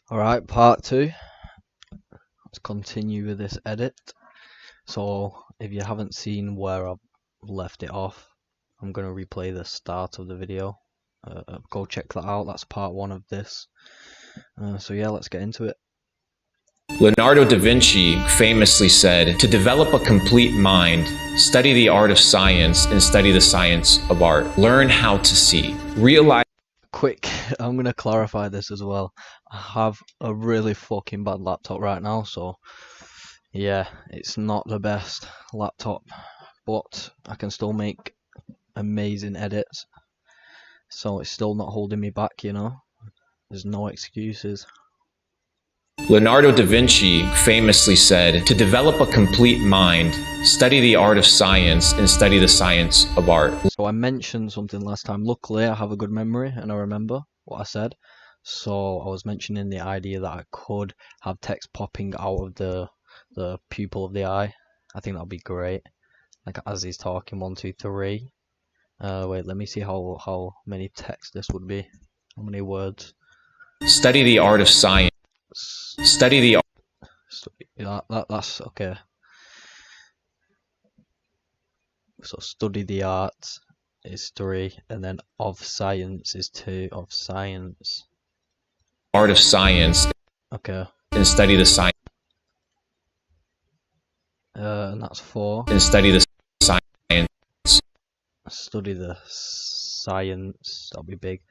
Alright, part 2. Let's continue with this edit. So, if you haven't seen where I've left it off, I'm going to replay the start of the video. Go check that out, that's part 1 of this. So yeah, let's get into it. Leonardo da Vinci famously said, "To develop a complete mind, study the art of science and study the science of art. Learn how to see. Realize." Quick, I'm going to clarify this as well. I have a really fucking bad laptop right now, so yeah, it's not the best laptop, but I can still make amazing edits. So it's still not holding me back, you know? There's no excuses. Leonardo da Vinci famously said, "To develop a complete mind, study the art of science and study the science of art." So I mentioned something last time. Luckily, I have a good memory and I remember what I said. So I was mentioning the idea that I could have text popping out of the pupil of the eye. I think that'd be great. Like as he's talking, 1, 2, 3. Wait, let me see how many text this would be. How many words? Study the art of science. Study the art. Yeah, that's okay. So study the art is 3, and then of science is 2. Of science. Art of science. Okay. And study the science. And that's 4. And study the science. Study the science. That'll be big.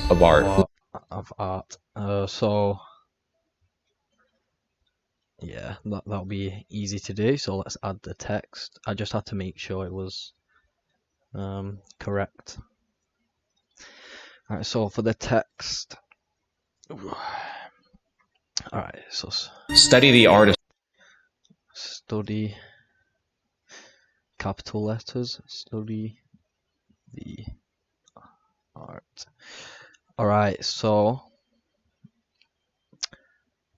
Of art. Of art. So yeah, that'll be easy to do. So let's add the text. I just had to make sure it was correct. Alright, so for the text. Alright, so study the art of. Study capital letters. Study the art. Alright, so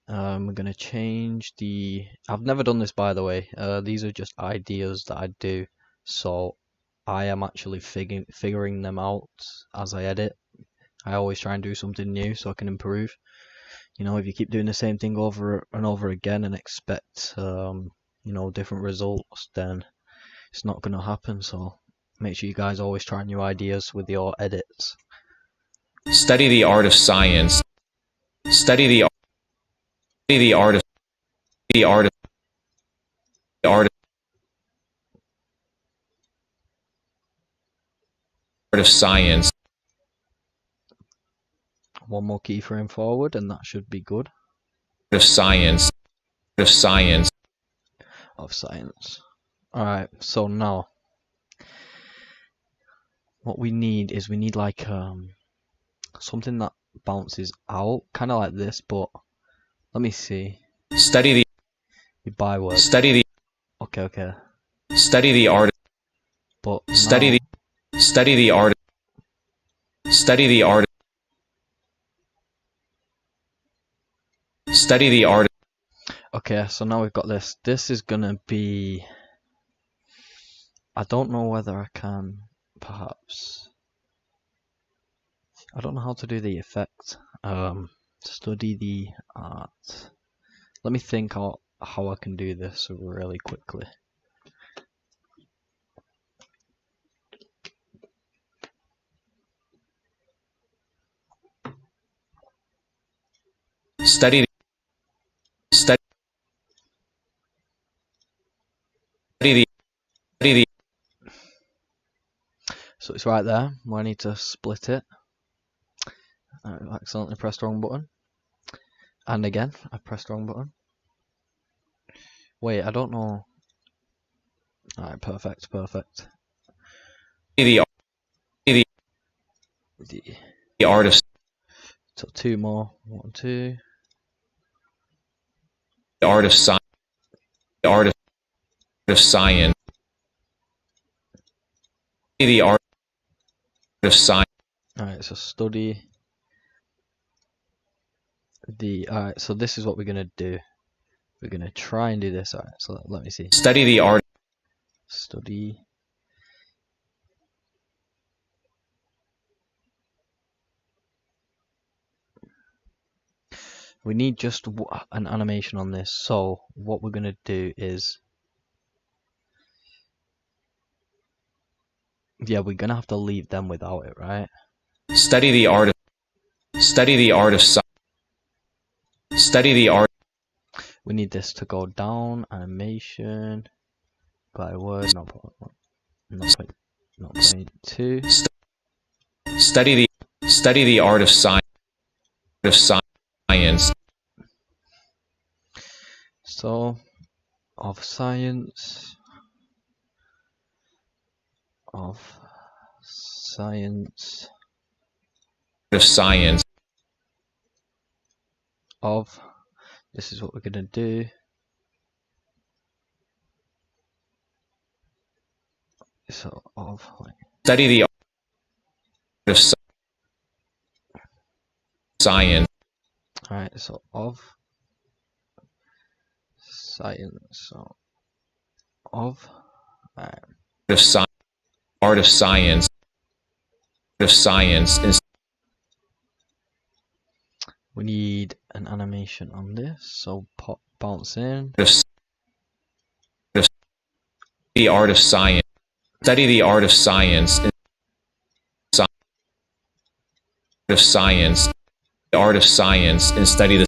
we're gonna change the. I've never done this, by the way. These are just ideas that I do, so I am actually figuring them out as I edit. I always try and do something new so I can improve. You know, if you keep doing the same thing over and over again and expect different results, then it's not gonna happen. So make sure you guys always try new ideas with your edits. Study the art of science. Study the art of the art of science. One more keyframe forward and that should be good. Of science. Of science. Of science. Alright, so now what we need is like something that bounces out, kind of like this, but let me see. Study the byword. Study the. Okay. Study the art. But study now, study the art. Study the art. Study the art. Okay, so now we've got this. This is gonna be. I don't know whether I can. Perhaps. I don't know how to do the effect. Study the art. Let me think how I can do this really quickly. Study the. So it's right there. I need to split it. I accidentally pressed the wrong button. And again, I pressed the wrong button. Wait, I don't know. Alright, perfect. The art of. So 2 more. 1, 2. The art of science. The art of science. The art of science. Alright, so study the. Alright, so this is what we're gonna do. We're gonna try and do this. Alright, so let me see. Study the art. Study. We need just an animation on this. So what we're gonna do is, yeah, we're gonna have to leave them without it, right? Study the art of study the art of study the art. We need this to go down. Animation by word, not point 2. Study the art of science. So of science of science of this is what we're gonna do. So of Study the art of science. Alright, so of science, so of Art of science. We need an animation on this, so pop bounce in. The art of science. Study the art of science. The art of science, and study the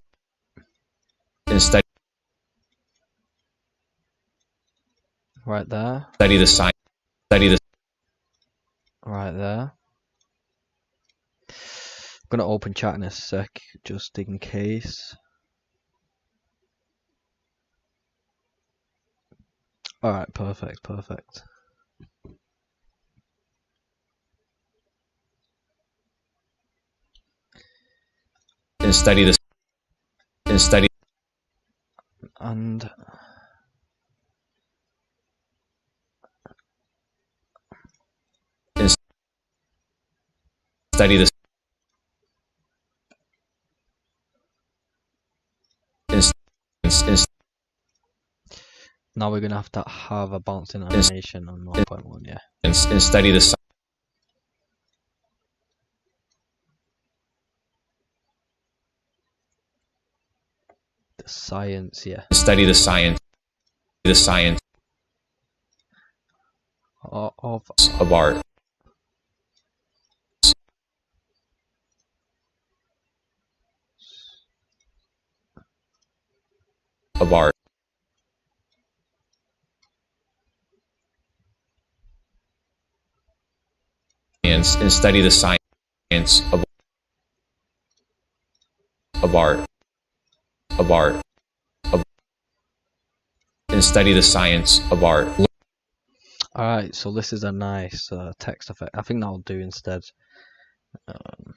Right there. Study the science. Right there. I'm gonna open chat in a sec, just in case. Alright, perfect. And study the and study And study the now we're gonna have to have a bouncing animation on 1.1, yeah. and study the The science, yeah. study the science Of of art. Of art. And study the science of art. And study the science of art. Alright, so this is a nice text effect. I think that'll do instead.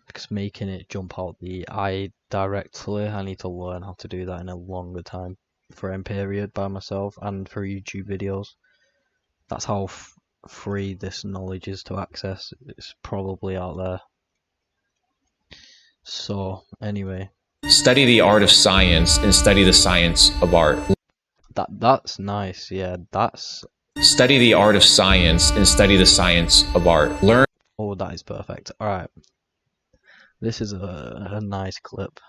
Because making it jump out the eye directly, I need to learn how to do that in a longer time frame period by myself and for YouTube videos. That's how free this knowledge is to access. It's probably out there. So anyway, Study the art of science and study the science of art. that's nice. Yeah, that's. Study the art of science and study the science of art. Learn. Oh, that is perfect. All right, this is a nice clip.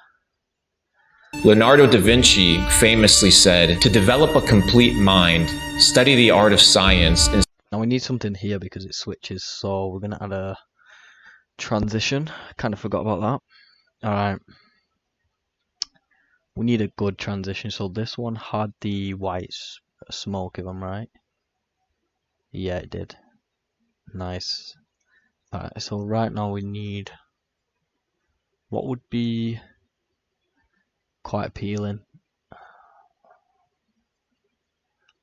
Leonardo da Vinci famously said, "To develop a complete mind, study the art of science." And now we need something here because it switches, so we're gonna add a transition. Kind of forgot about that. All right. We need a good transition. So this one had the white smoke, if I'm right. Yeah, it did. Nice. Alright, so right now we need what would be quite appealing.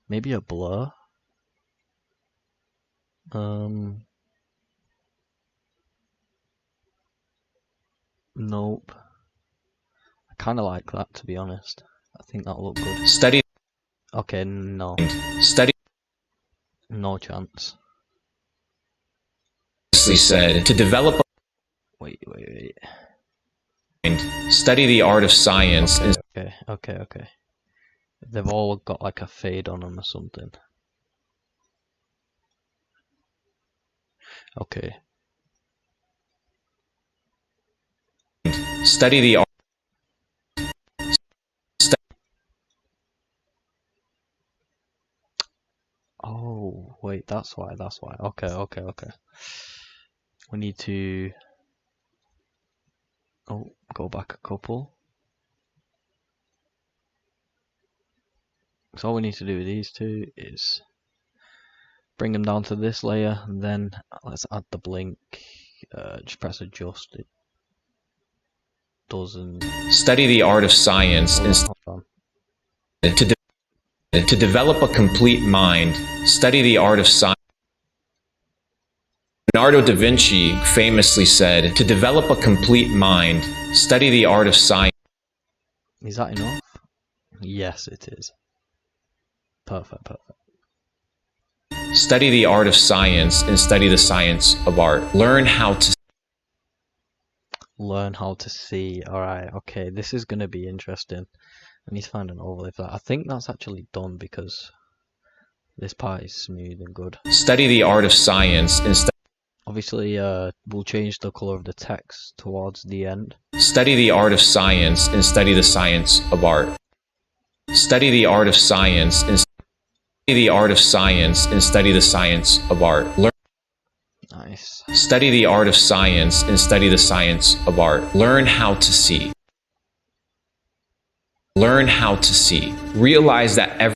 Maybe a blur. Nope. I kind of like that, to be honest. I think that'll look good. study. Okay, no. Study. No chance. Said to develop. Wait. Study the art of science. Okay. They've all got like a fade on them or something. Okay. Study the art. wait, that's why. Okay. We need to go back a couple. So all we need to do with these two is bring them down to this layer, and then let's add the blink. Just press adjust. It doesn't. Study the art of science Hold on. to develop a complete mind. Study the art of science. Leonardo da Vinci famously said, "To develop a complete mind, study the art of science." Is that enough? Yes, it is. Perfect. Study the art of science and study the science of art. Learn how to see. Alright, okay, this is going to be interesting. I need to find an overlay for that. I think that's actually done because this part is smooth and good. study the art of science and obviously we'll change the color of the text towards the end. Study the art of science and study the science of art. Study the art of science and study the art of science and study the science of art. Nice. Study the art of science and study the science of art. Learn how to see. Learn how to see. Realize that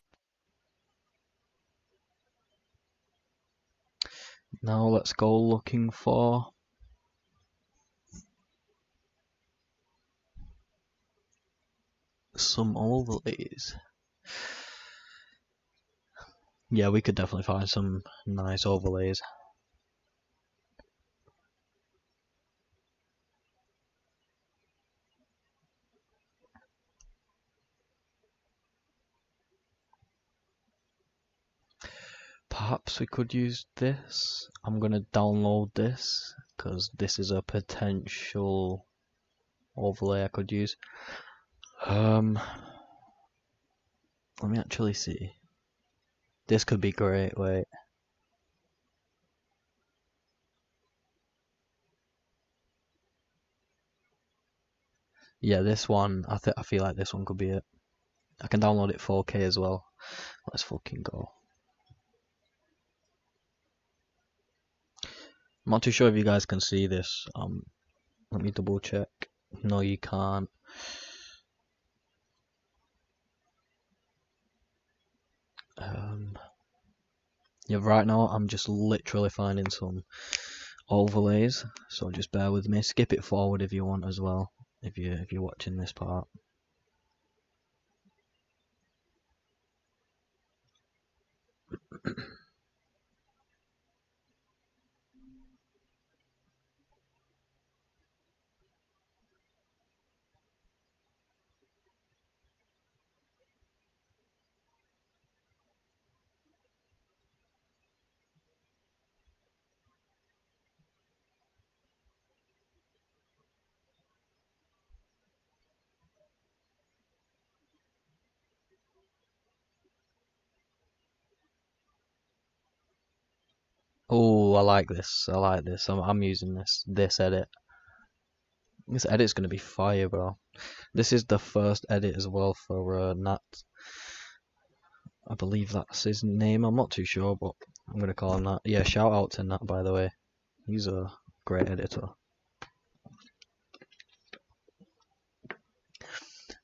Now let's go looking for some overlays. Yeah, we could definitely find some nice overlays. Perhaps we could use this. I'm gonna download this because this is a potential overlay I could use. Let me actually see. This could be great. Wait. Yeah, this one. I feel like this one could be it. I can download it 4K as well. Let's fucking go. I'm not too sure if you guys can see this. Let me double check. No, you can't. Yeah, right now I'm just literally finding some overlays, so just bear with me. Skip it forward if you want as well, if you're watching this part. Oh, I like this. I'm using this edit. This edit's gonna be fire, bro. This is the first edit as well for Nat. I believe that's his name. I'm not too sure, but I'm gonna call him that. Yeah, shout out to Nat, by the way. He's a great editor.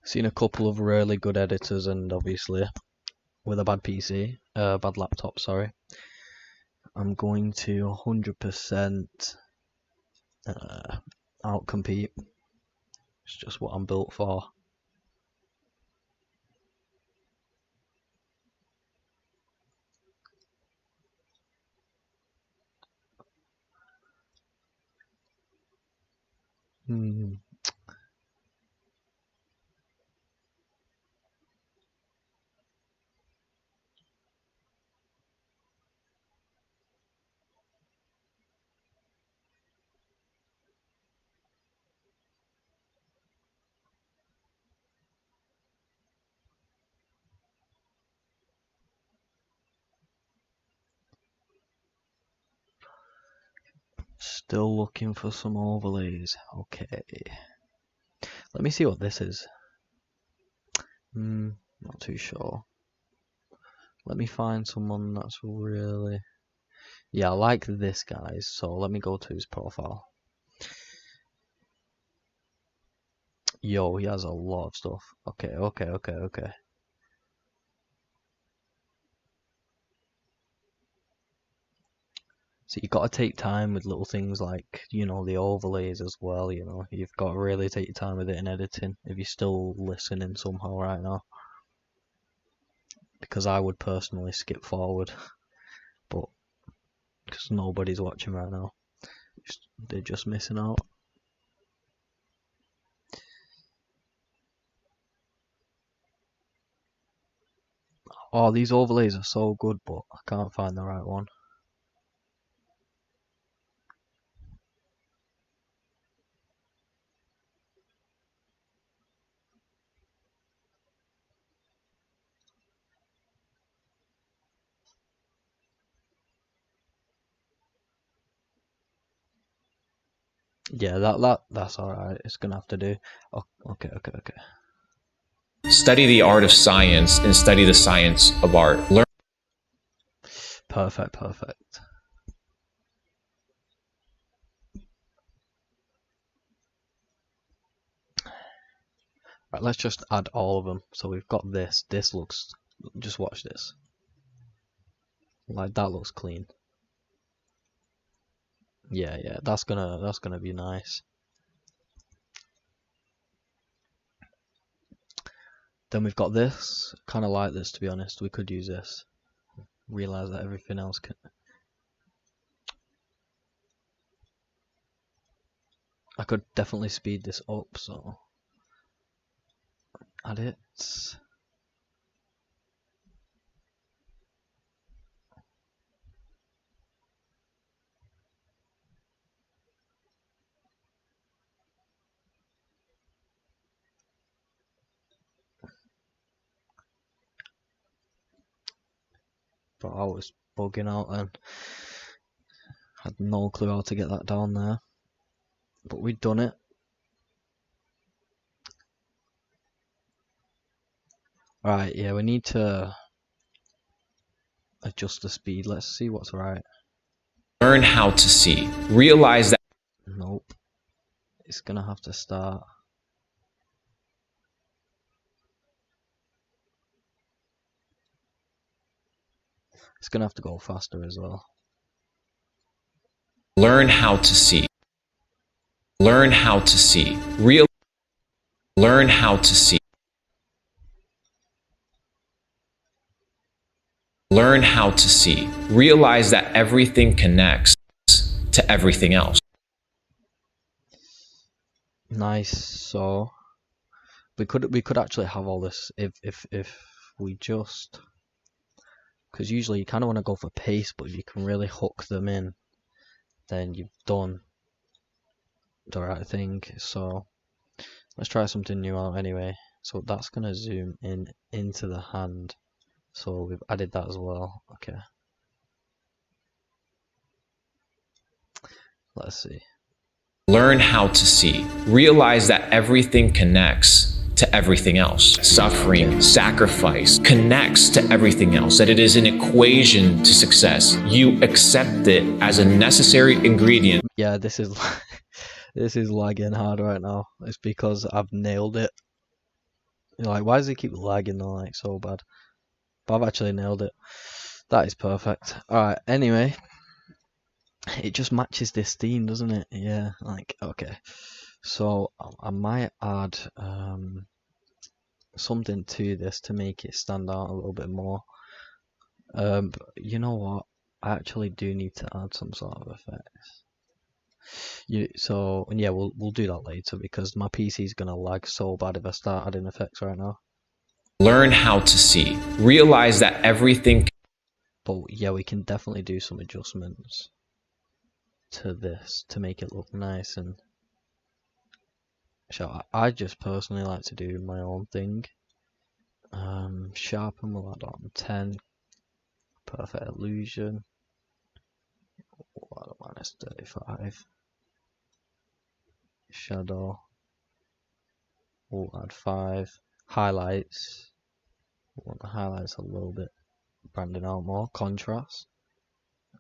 Seen a couple of really good editors, and obviously with a bad PC, bad laptop, sorry. I'm going to 100% outcompete. It's just what I'm built for. Still looking for some overlays. Okay. Let me see what this is. Not too sure. Let me find someone that's really... Yeah, I like this guys, so let me go to his profile. Yo, he has a lot of stuff. Okay. So you got to take time with little things like, you know, the overlays as well, you know. You've got to really take your time with it in editing if you're still listening somehow right now. Because I would personally skip forward, but because nobody's watching right now. They're just missing out. Oh, these overlays are so good, but I can't find the right one. Yeah, that's alright. It's gonna have to do. Oh, okay. Study the art of science and study the science of art. Learn. Perfect. Right, let's just add all of them. So we've got this. This looks. Just watch this. Like that looks clean. Yeah. That's gonna be nice. Then we've got this. Kind of like this, to be honest. We could use this. Realize that everything else can. I could definitely speed this up. So add it. But I was bugging out and had no clue how to get that down there. But we'd done it. Right, yeah, we need to adjust the speed. Let's see what's right. Learn how to see. Realize that. Nope. It's gonna have to start. It's gonna have to go faster as well. Learn how to see. Learn how to see. Learn how to see. Learn how to see. Realize that everything connects to everything else. Nice. So we could actually have all this if we just, because usually you kind of want to go for pace, but if you can really hook them in, then you've done the right thing. So let's try something new out anyway. So that's gonna zoom in into the hand. So we've added that as well. Okay. Let's see. Learn how to see. Realize that everything connects to everything else. Suffering, sacrifice connects to everything else. That it is an equation to success. You accept it as a necessary ingredient. Yeah, this is this is lagging hard right now. It's because I've nailed it. You're like, why does it keep lagging though, like so bad? But I've actually nailed it. That is perfect. Alright, anyway. It just matches this theme, doesn't it? Yeah, like, okay. So I might add something to this to make it stand out a little bit more. But you know what? I actually do need to add some sort of effects. So yeah, we'll do that later because my PC is gonna lag so bad if I start adding effects right now. Learn how to see. Realize that everything. But yeah, we can definitely do some adjustments to this to make it look nice. And so I just personally like to do my own thing. Sharpen will add on 10. Perfect illusion. We'll add a -35. Shadow. We'll add 5. Highlights. We want the highlights a little bit branding out more. Contrast.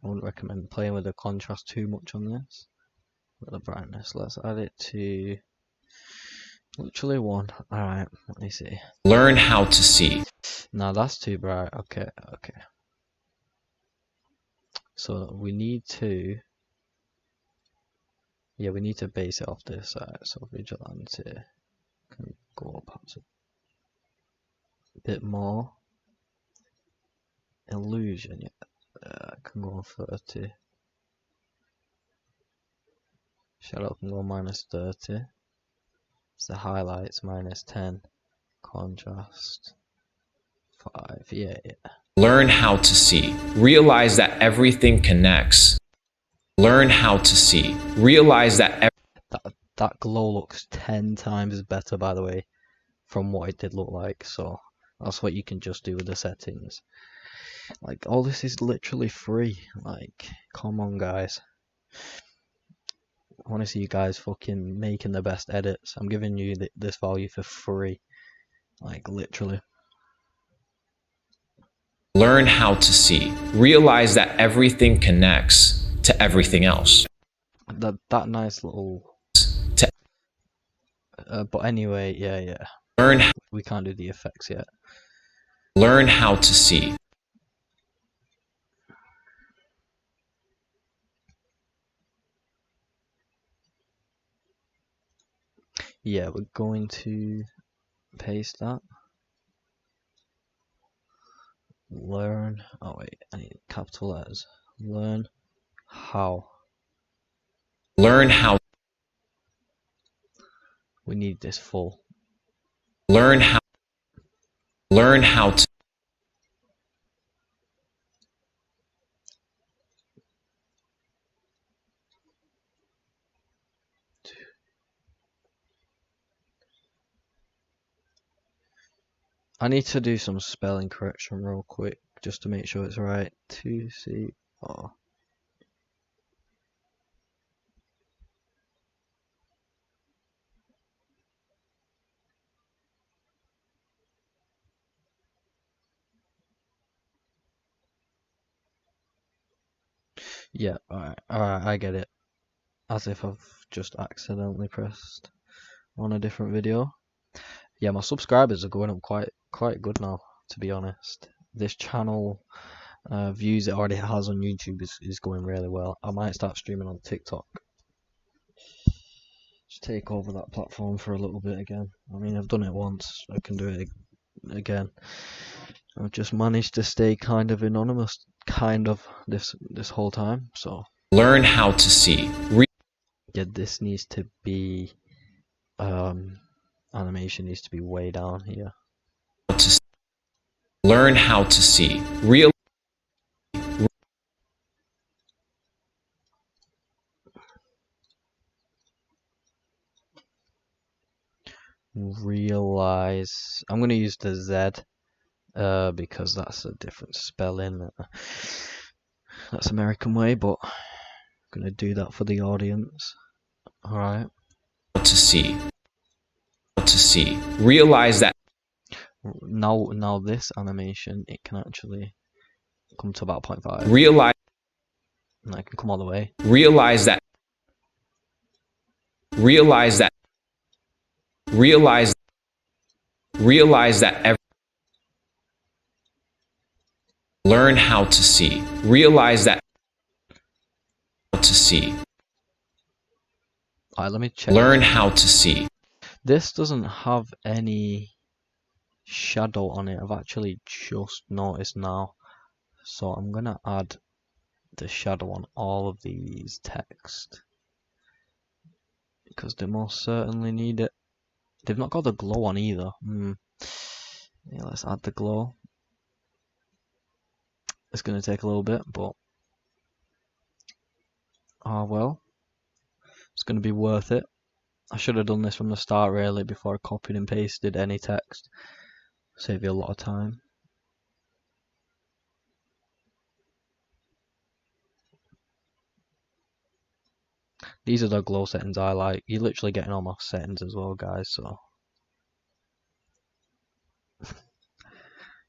I wouldn't recommend playing with the contrast too much on this. With the brightness, let's add it to literally 1. Alright, let me see. Learn how to see. Now that's too bright. Okay. So we need to, yeah, we need to base it off this side. So vigilante can go up a bit more. Illusion, yeah, can go on 30. Shadow can go -30. It's the highlights -10. Contrast 5. Yeah. Learn how to see. Realize that everything connects. Learn how to see. Realize that That glow looks 10 times better, by the way, from what it did look like. So that's what you can just do with the settings. Like, all this is literally free. Like, come on, guys. I want to see you guys fucking making the best edits. I'm giving you this value for free. Like, literally. learn how to see. Realize that everything connects to everything else. That nice little... but anyway, yeah. We can't do the effects yet. Learn how to see. Yeah, we're going to paste that. Learn. Oh wait, I need capital letters. Learn how. Learn how. We need this full. Learn how. Learn how to. I need to do some spelling correction real quick, just to make sure it's right. 2C4. Yeah, alright, I get it. As if I've just accidentally pressed on a different video. Yeah, my subscribers are going up quite good now, to be honest. This channel views it already has on YouTube is going really well. I might start streaming on TikTok. Just take over that platform for a little bit again. I mean, I've done it once, I can do it again. I've just managed to stay kind of anonymous, this whole time. So learn how to see. Yeah, this needs to be animation needs to be way down here. Learn how to see. Realize. I'm gonna use the Z because that's a different spelling. That's American way, but I'm gonna do that for the audience. Alright. To see. To see. Realize that. Now this animation, it can actually come to about 0.5. Realize. And I can come all the way. Realize that. Realize that. Realize that learn how to see. Realize that to see. Alright, let me check. Learn how to see. This doesn't have any shadow on it. I've actually just noticed now. So I'm gonna add the shadow on all of these text. Because they most certainly need it. They've not got the glow on either. Yeah, let's add the glow. It's going to take a little bit, but well, it's going to be worth it. I should have done this from the start really before I copied and pasted any text. Save you a lot of time. These are the glow settings I like. You're literally getting all my settings as well, guys, so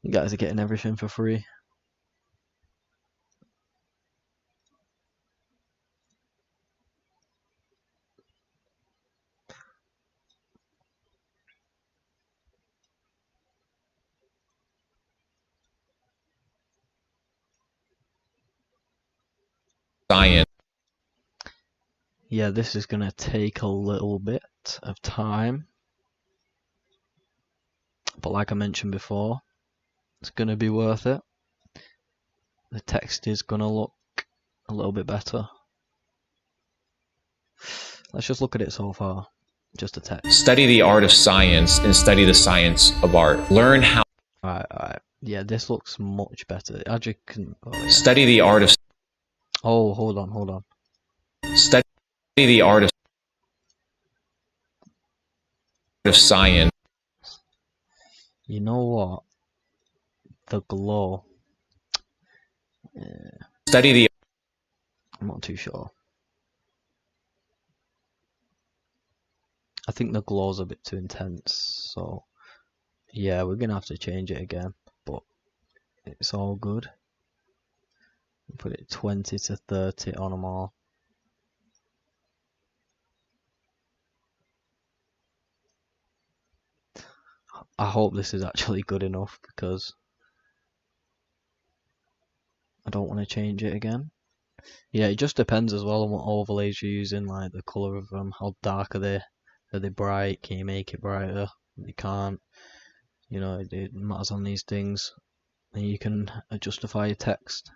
you guys are getting everything for free. science. Yeah, this is gonna take a little bit of time, but like I mentioned before, it's gonna be worth it. The text is gonna look a little bit better. Let's just look at it so far. Just a text. Study the art of science and study the science of art. Learn how. Alright. Yeah, this looks much better. As you can. Oh, yeah. Study the art of. Oh, hold on. Study the art of science. You know what? The glow. Yeah, Study the. I'm not too sure. I think the glow's a bit too intense, so yeah, we're gonna have to change it again, but it's all good. Put it 20 to 30 on them all. I hope this is actually good enough because I don't want to change it again. Yeah, it just depends as well on what overlays you're using, like the colour of them, how dark are they? Are they bright? Can you make it brighter? You can't. You know, it matters on these things. And you can justify your text.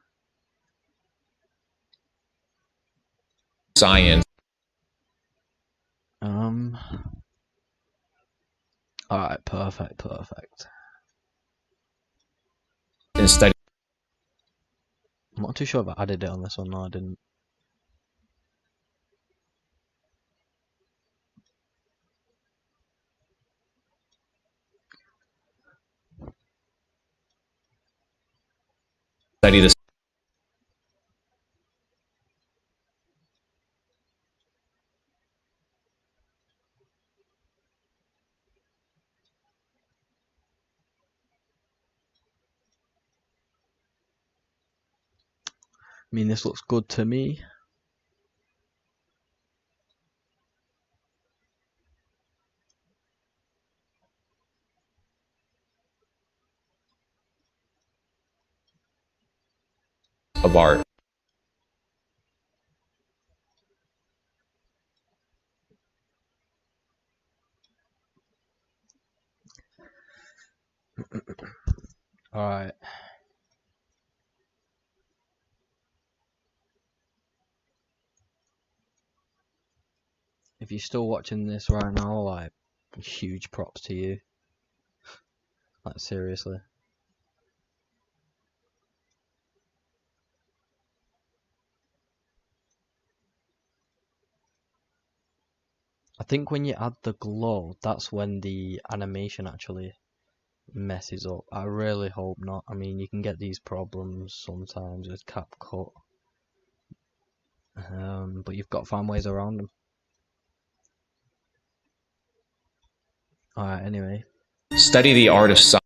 Science. Alright, perfect. And study. I'm not too sure if I added it on this one. No, I didn't. Study the. I mean, this looks good to me. Of art. Alright. If you're still watching this right now, like, huge props to you. Like, seriously. I think when you add the glow, that's when the animation actually messes up. I really hope not. I mean, you can get these problems sometimes with CapCut. But you've got to find ways around them. Alright, anyway. Study the art of science.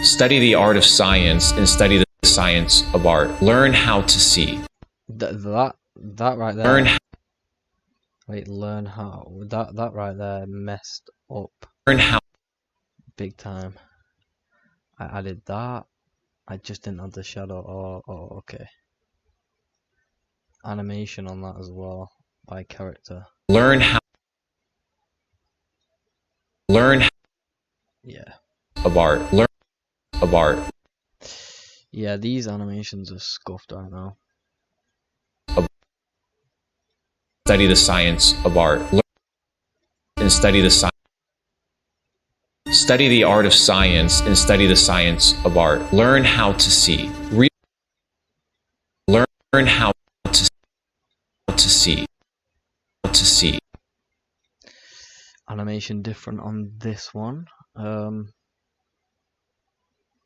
Study the art of science and study the science of art. Learn how to see. That right there. Learn how. That right there messed up. Learn how. Big time. I added that. I just didn't add the shadow. Oh, okay. Animation on that as well by character. Learn how. Yeah. Of art. Learn of art. Yeah, these animations are scuffed right now. Study the science of art. Learn and study the science. Study the art of science and study the science of art. Learn how to see. Learn how to see. To see. Animation different on this one.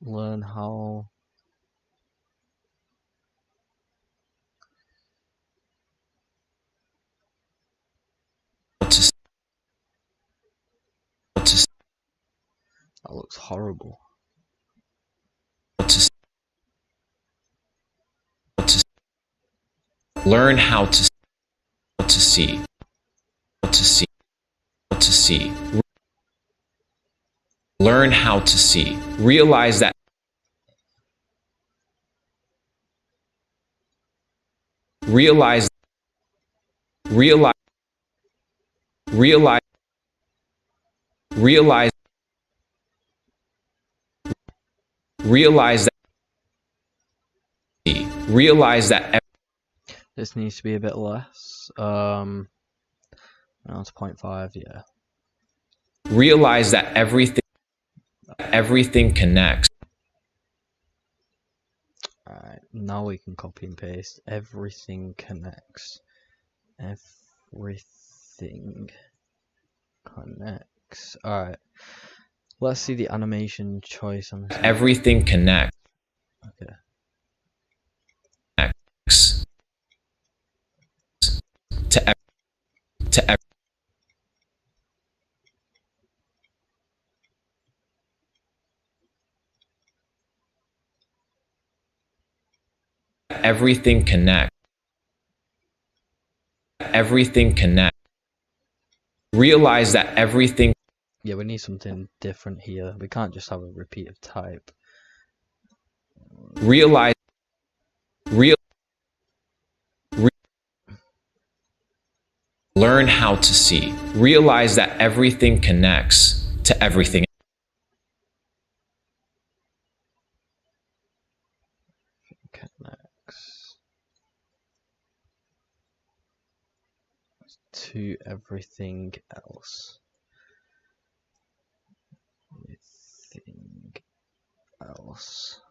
Learn how. That looks horrible. Learn how to see. To see. To see. Learn how to see. Realize that. Realize, realize, realize, realize, realize that, realize that. This needs to be a bit less. No, it's 0.5, yeah. Realize that everything connects. Alright, now we can copy and paste. Everything connects. Everything connects. Alright. Let's see the animation choice on this. Everything connects. Okay. Connects to everything connects. Everything connects. Realize that everything. Yeah, we need something different here. We can't just have a repeat of type. Realize. Learn how to see. Realize that everything connects to everything. Connects to everything else. Everything else.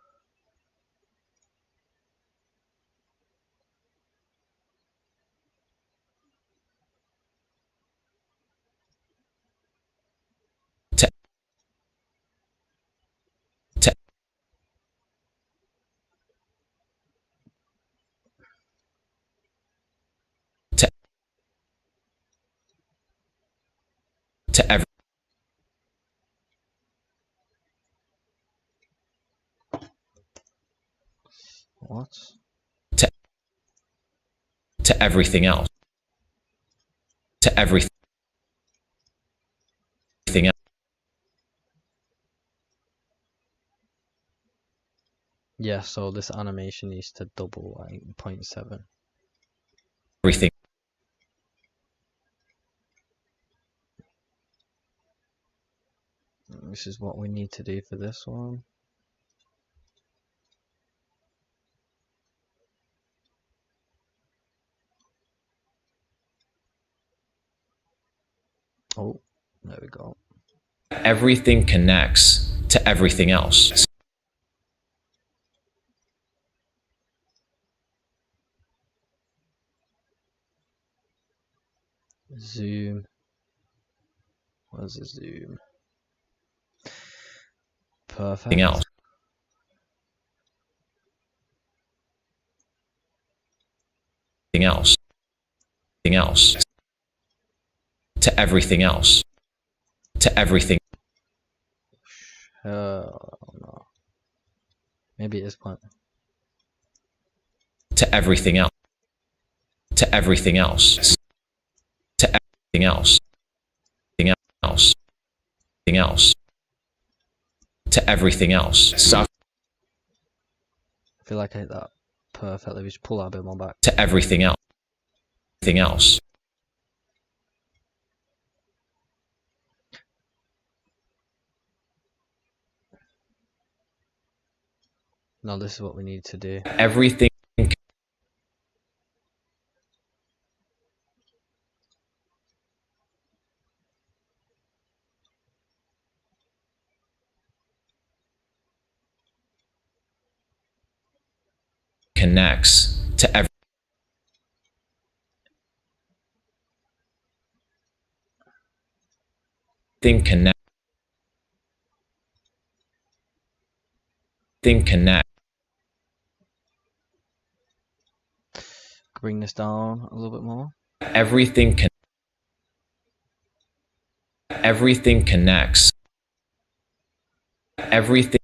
To every. What? To everything else. To everything else. Yeah, so this animation needs to double, like 0.7. Everything. This is what we need to do for this one. Oh, there we go. Everything connects to everything else. Zoom. Where's the zoom? Perfect. Everything else. Everything else. Everything else. To everything else. To everything. No. Maybe it is point. To everything else. To everything else. To everything else. Everything else. Everything else. To everything else. Suffer. I feel like I hit that perfectly. We just pull that a bit more back. To everything else. Everything else. No, this is what we need to do. Everything. Connects to everything. Connect. Thing connect. Bring this down a little bit more. Everything can. Everything connects. Everything.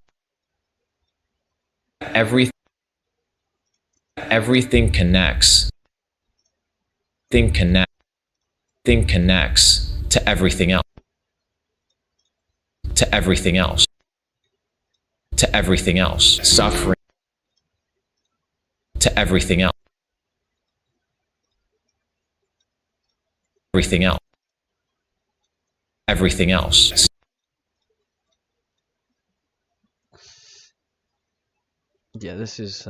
Everything connects. Thing connect. Thing connects to everything else. To everything else. To everything else. Suffering. To everything else. everything else. Everything else. Yeah, this is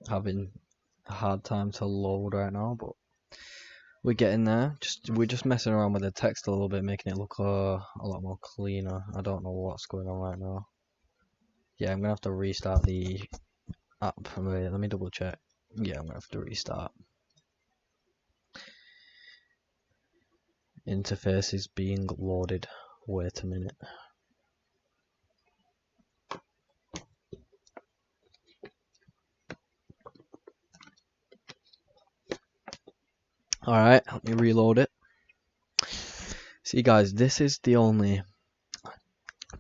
having a hard time to load right now, but we're getting there. We're just messing around with the text a little bit, making it look a lot more cleaner. I don't know what's going on right now. Yeah, I'm gonna have to restart the app. Wait, let me double check. Yeah, I'm gonna have to restart. Interface is being loaded. Wait a minute. Alright, let me reload it. See guys, this is the only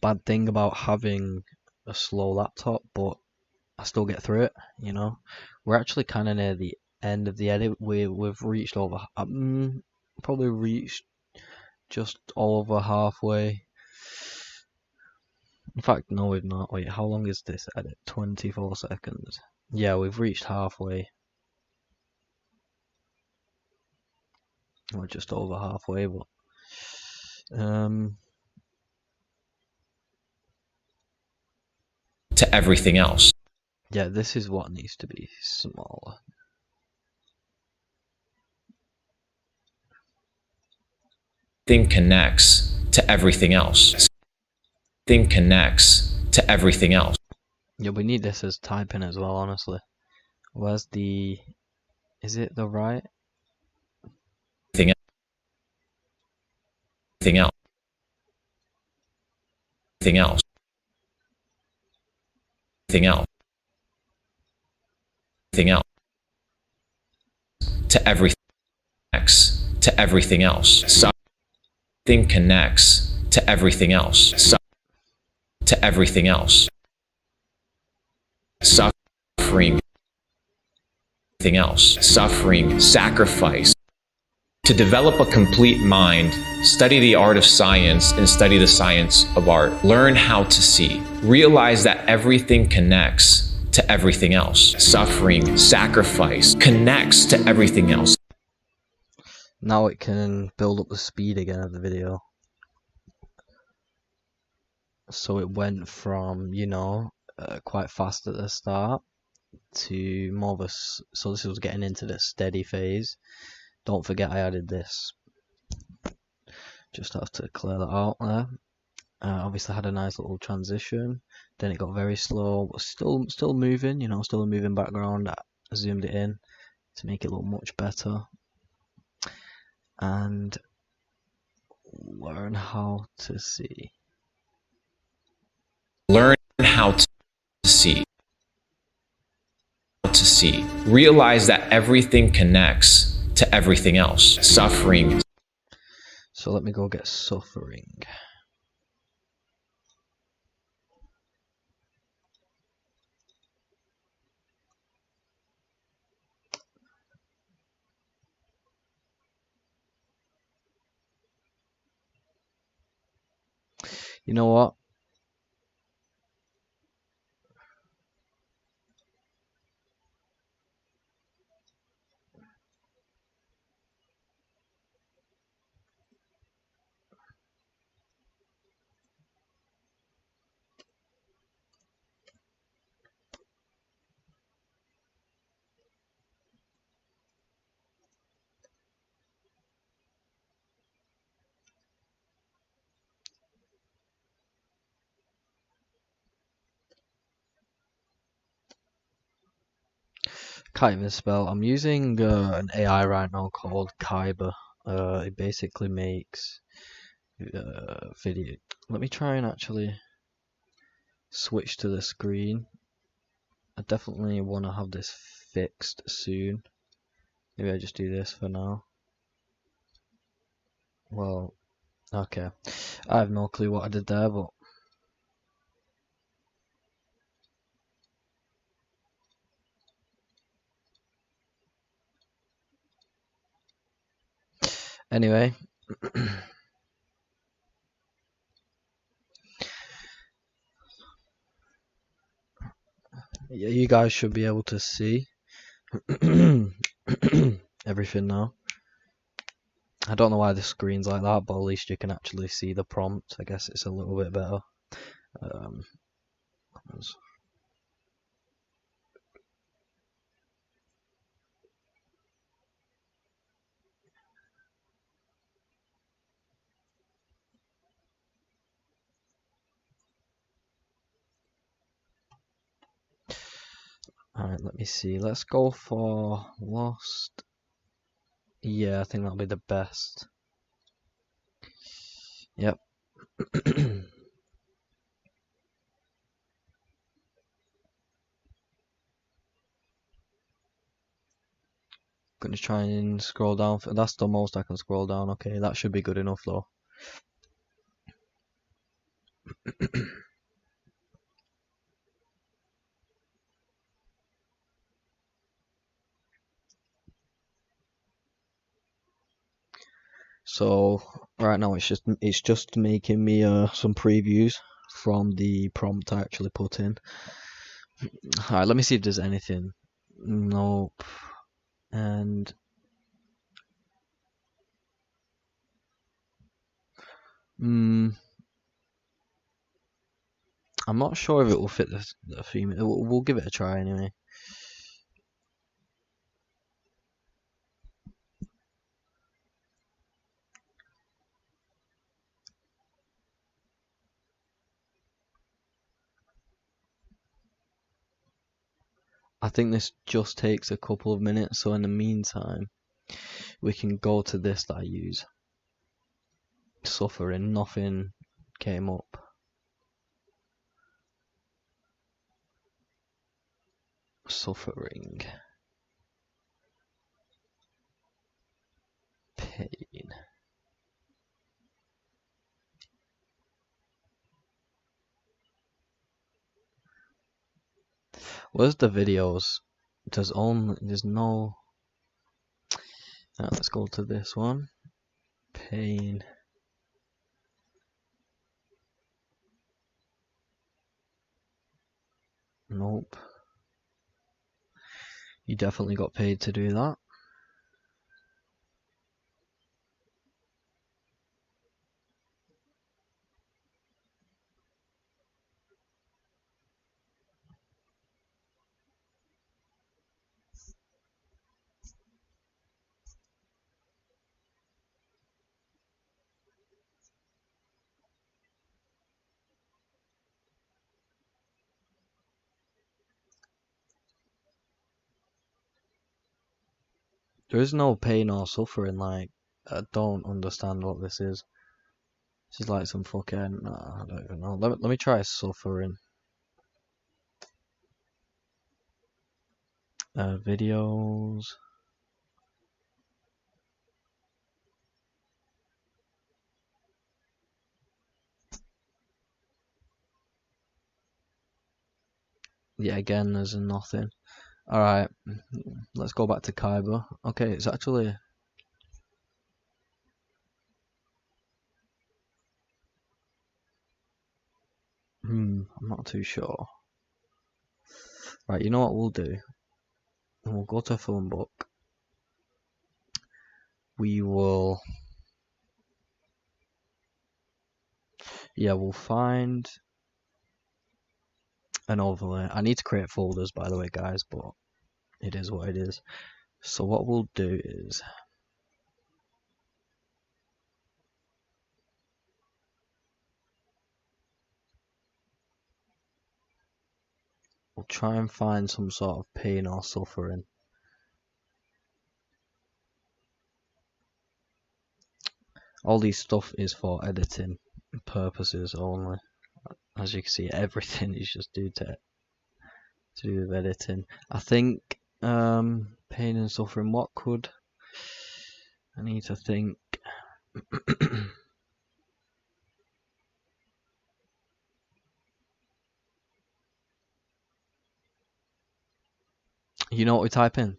bad thing about having a slow laptop, but I still get through it, you know. We're actually kind of near the end of the edit. We've reached over, probably reached just over halfway. In fact, no, we've not. Wait, how long is this edit? 24 seconds. Yeah, we've reached halfway. We're just over halfway, but To everything else. yeah, this is what needs to be smaller. Thing connects to everything else. Thing connects to everything else. Yeah, we need this as typing as well, honestly. Where's the... Is it the right? Thing else. Thing else. Thing else. Thing else. To everything connects to everything else. Thing connects to everything else. To everything else. Suffering. Everything else. Suffering. Sacrifice. To develop a complete mind, study the art of science and study the science of art. Learn how to see. Realize that everything connects to everything else. Suffering, sacrifice connects to everything else. Now it can build up the speed again of the video. So it went from, you know, quite fast at the start to more of a... So this was getting into the steady phase. Don't forget I added this. Just have to clear that out there. Obviously had a nice little transition. Then it got very slow, but still moving, you know, still a moving background. I zoomed it in to make it look much better. And learn how to see. Learn how to see. To see. Realize that everything connects to everything else. Suffering. So let me go get suffering. You know what? Can't even spell. I'm using an AI right now called Kyber. It basically makes video. Let me try and actually switch to the screen. I definitely want to have this fixed soon. Maybe I just do this for now. Well, okay. I have no clue what I did there, but anyway. Yeah, you guys should be able to see. everything now. I don't know why the screen's like that, but at least you can actually see the prompt. I guess it's a little bit better. Um, Alright, let me see. Let's go for Lost. Yeah, I think that'll be the best. Yep. Gonna try and scroll down. That's the most I can scroll down. Okay, that should be good enough though. So right now it's just making me some previews from the prompt I actually put in. Alright, let me see if there's anything. Nope. And I'm not sure if it will fit the theme. We'll give it a try anyway. I think this just takes a couple of minutes, so in the meantime, we can go to this that I use. Suffering, nothing came up. Suffering. Pain. Where's the videos? There's no. Let's go to this one. Pain. Nope. You definitely got paid to do that. There is no pain or suffering. Like, I don't understand what this is. This is like some fucking. I don't even know. Let me try suffering. Videos. Yeah, again, there's nothing. Alright, let's go back to Kaiba. Okay, it's actually. I'm not too sure. Right, you know what we'll do? We'll go to a phone book. We will. Yeah, we'll find an overlay. I need to create folders, by the way, guys, but it is what it is. So what we'll do is we'll try and find some sort of pain or suffering. All these stuff is for editing purposes only. As you can see, everything is just due to do with editing. I think pain and suffering. What could I need to think? You know what we type in?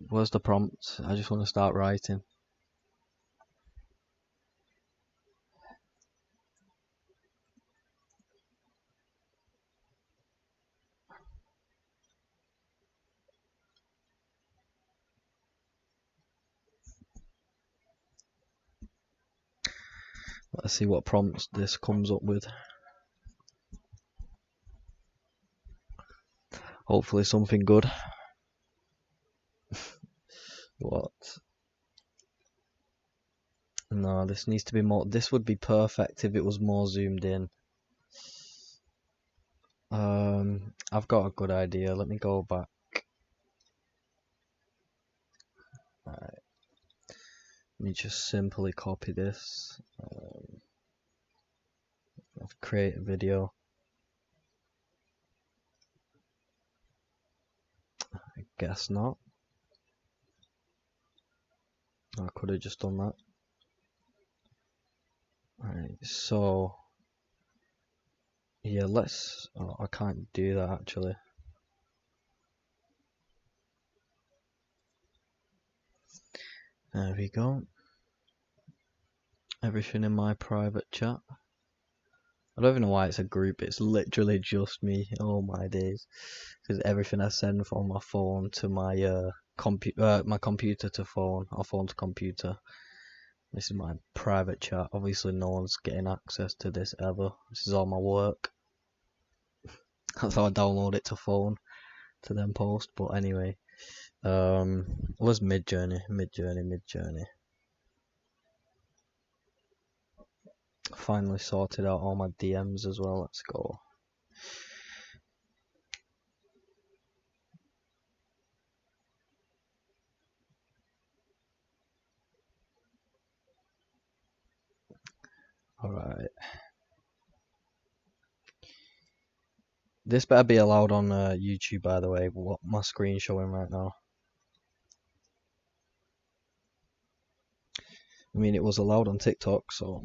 Where's the prompt? I just want to start writing. Let's see what prompts this comes up with. Hopefully something good. What? No, this needs to be more. This would be perfect if it was more zoomed in. I've got a good idea. Let me go back. Alright. Let me just simply copy this. Create a video. I guess not. I could have just done that. Alright, so yeah, let's. Oh, I can't do that actually. There we go. Everything in my private chat. I don't even know why it's a group. It's literally just me. Oh my days! Because everything I send from my phone to my my computer to phone, or phone to computer. This is my private chat. Obviously, no one's getting access to this ever. This is all my work. That's how I download it to phone to then post. But anyway, where's Midjourney? Midjourney. Finally sorted out all my DMs as well. Let's go. Alright. This better be allowed on YouTube, by the way, what my screen's showing right now. I mean, it was allowed on TikTok, so...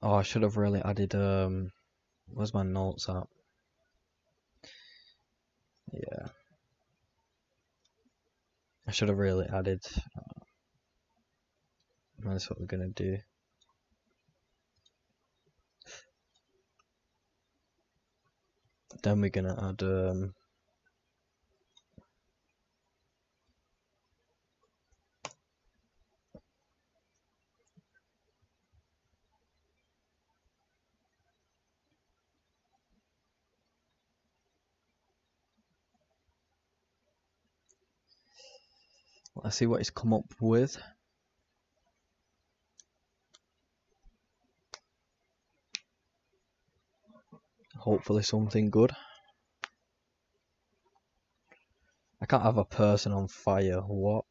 Oh, I should have really added, where's my notes at? Yeah. I should have really added, that's what we're gonna do. Then we're gonna add, let's see what he's come up with. Hopefully something good. I can't have a person on fire. What?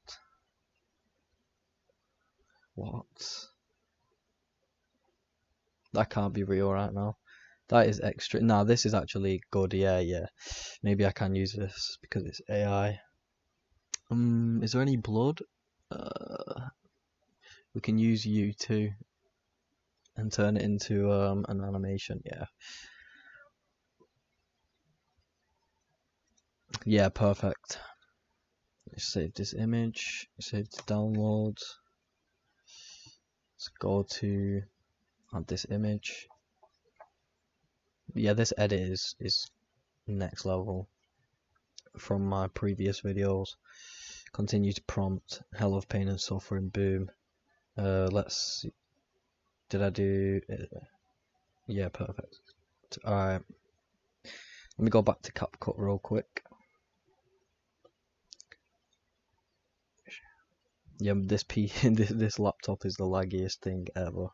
What? That can't be real right now. That is extra. Nah, this is actually good. Yeah. Maybe I can use this because it's AI. Is there any blood? We can use you too and turn it into an animation. Yeah, perfect. Let's save this image. Save to downloads. Let's go to add this image. Yeah, this edit is next level from my previous videos. Continue to prompt, hell of pain and suffering, boom. Let's see. Did I do it? Yeah, perfect. Alright. Let me go back to CapCut real quick. Yeah, this laptop is the laggiest thing ever.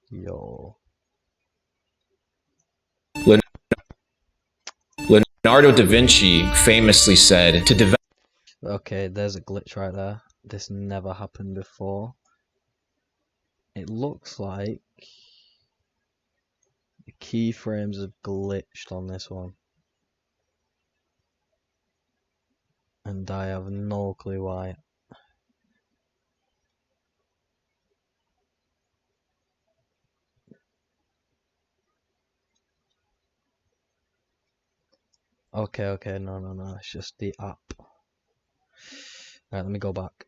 Yo. Leonardo da Vinci famously said to develop. Okay, there's a glitch right there. This never happened before. It looks like the keyframes have glitched on this one. And I have no clue why. Okay, no, it's just the app. Right, let me go back.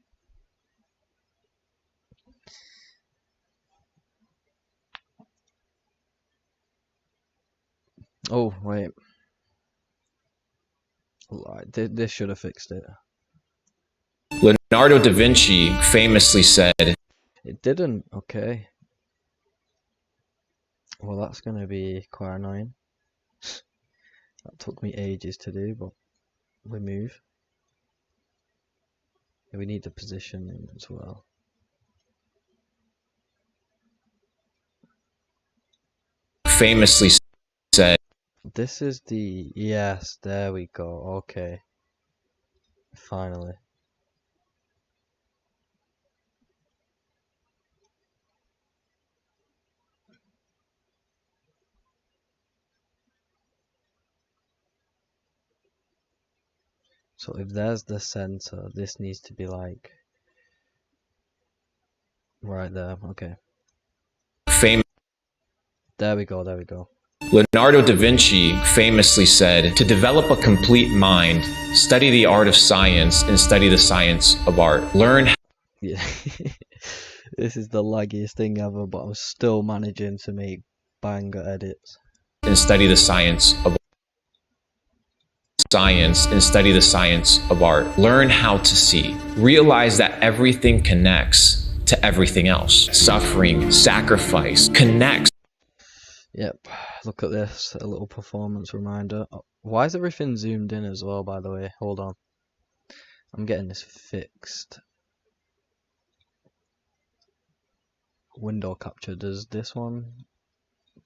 Oh, wait. This should have fixed it. Leonardo da Vinci famously said, It didn't, okay. Well, that's gonna be quite annoying. That took me ages to do, but we move. We need the positioning as well. famously said, This is the... Yes, there we go. Okay. Finally. So if there's the center, this needs to be like... right there. Okay. fam- There we go. Leonardo da Vinci famously said, to develop a complete mind, study the art of science and study the science of art. Learn Yeah. This is the laggiest thing ever, but I'm still managing to make banger edits. and study the science of science and study the science of art. Learn how to see. Realize that everything connects to everything else. Suffering, sacrifice connects. Yep, look at this, a little performance reminder. Oh, why is everything zoomed in as well, by the way? Hold on. I'm getting this fixed. Window capture, does this one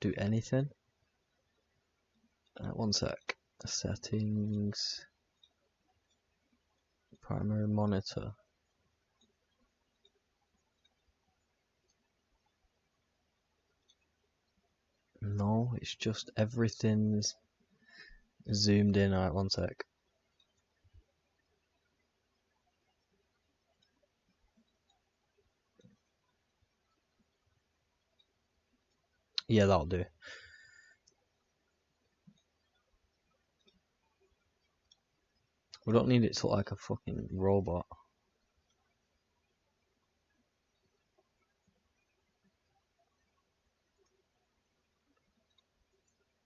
do anything? One sec. Settings. Primary monitor. No, it's just everything's zoomed in. Alright, one sec. Yeah, that'll do. We don't need it to look like a fucking robot.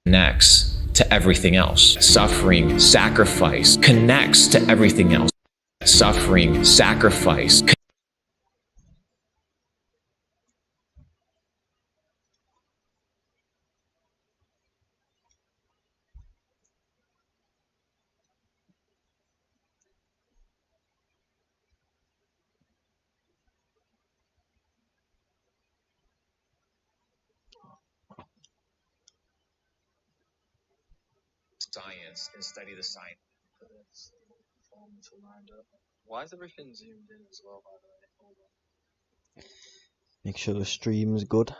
Connects to everything else. Suffering, sacrifice connects to everything else. Suffering, sacrifice. Science and study the science. Why is everything zoomed in as well, by the way? Hold on. Make sure the stream's good.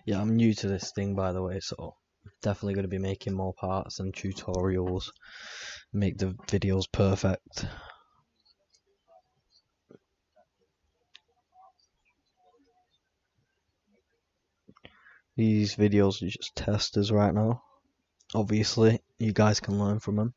Yeah, I'm new to this thing, by the way, so definitely going to be making more parts and tutorials. Make the videos perfect. These videos are just testers right now. Obviously, you guys can learn from them.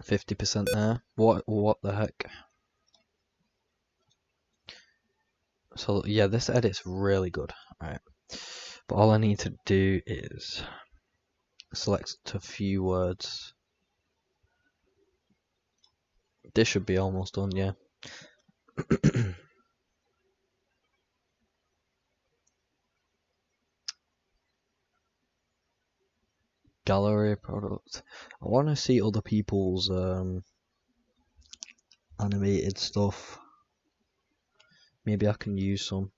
%50 there. What the heck? So yeah, this edit's really good. Alright. But all I need to do is select a few words. This should be almost done, yeah. Gallery product. I want to see other people's animated stuff. Maybe I can use some.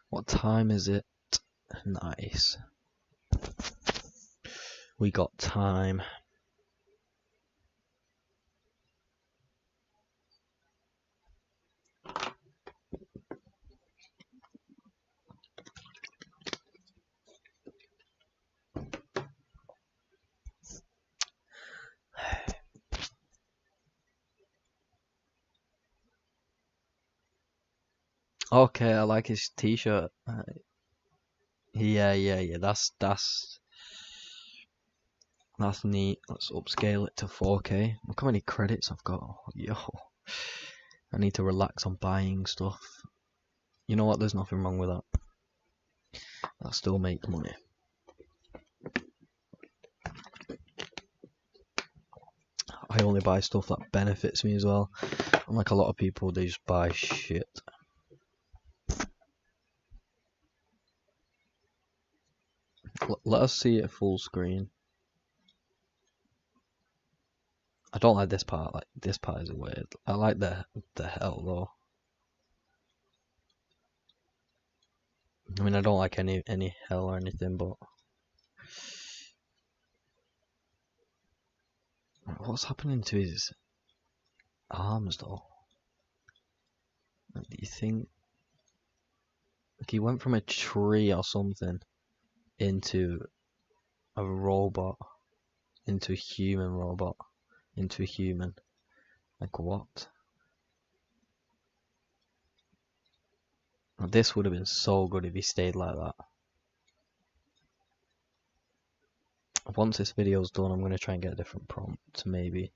What time is it? Nice. We got time. Okay, I like his t-shirt. Yeah. That's neat. Let's upscale it to 4K. Look how many credits I've got. Yo, I need to relax on buying stuff. You know what? There's nothing wrong with that. That still makes money. I only buy stuff that benefits me as well. Unlike a lot of people, they just buy shit. Let us see it full screen. I don't like this part. Like this part is weird. I like the hell though. I mean, I don't like any hell or anything, but what's happening to his arms though? Do you think like he went from a tree or something into a robot, into a human robot, into a human? Like what? This would have been so good if he stayed like that. Once this video's done, I'm gonna try and get a different prompt, maybe.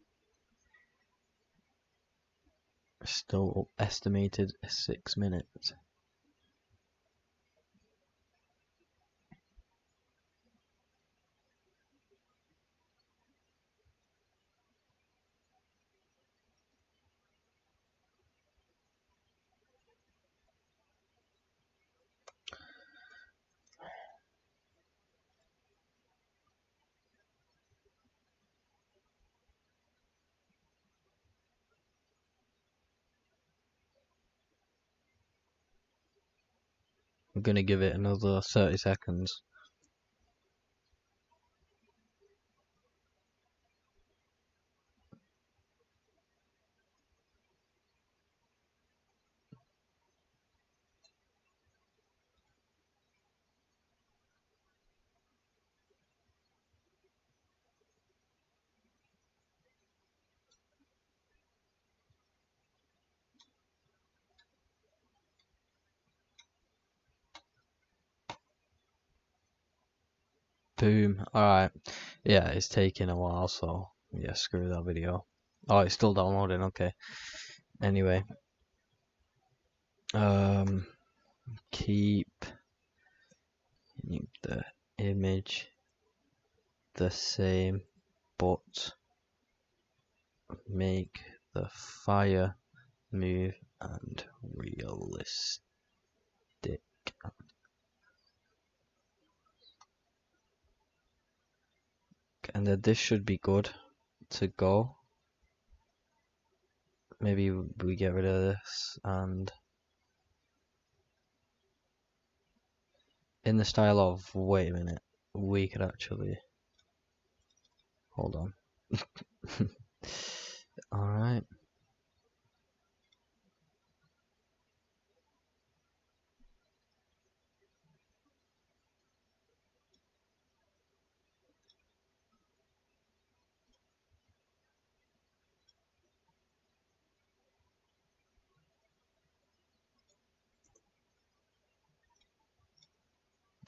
Still estimated 6 minutes. I'm gonna give it another 30 seconds. Boom. Alright. Yeah, it's taking a while, so yeah, screw that video. Oh, it's still downloading, okay. Anyway. Keep the image the same, but make the fire move and realistic. And then this should be good to go. Maybe we get rid of this and in the style of, wait a minute, we could actually, hold on. Alright.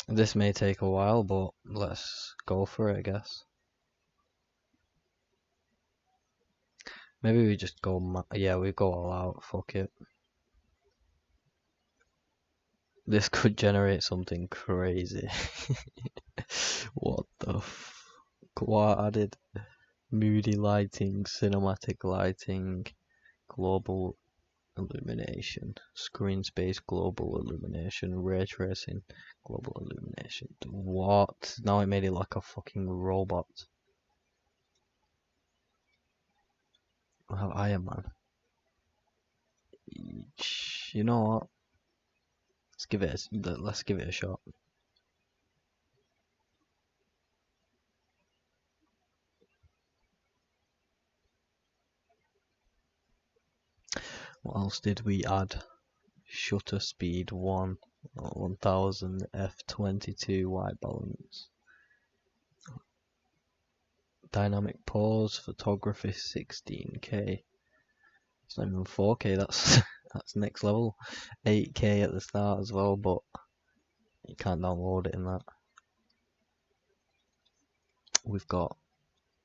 This may take a while, but let's go for it, I guess. Maybe we just go, yeah, we go all out, fuck it. This could generate something crazy. What the fuck? What added? Moody lighting, cinematic lighting, global illumination, screen space, global illumination, ray tracing, global illumination. What? Now it made it like a fucking robot. I have Iron Man. You know what? let's give it a shot. What else did we add? Shutter speed 1, 1000, f22, white balance, dynamic pause, photography 16K. It's not even 4K. That's next level. 8K at the start as well, but you can't download it in that. We've got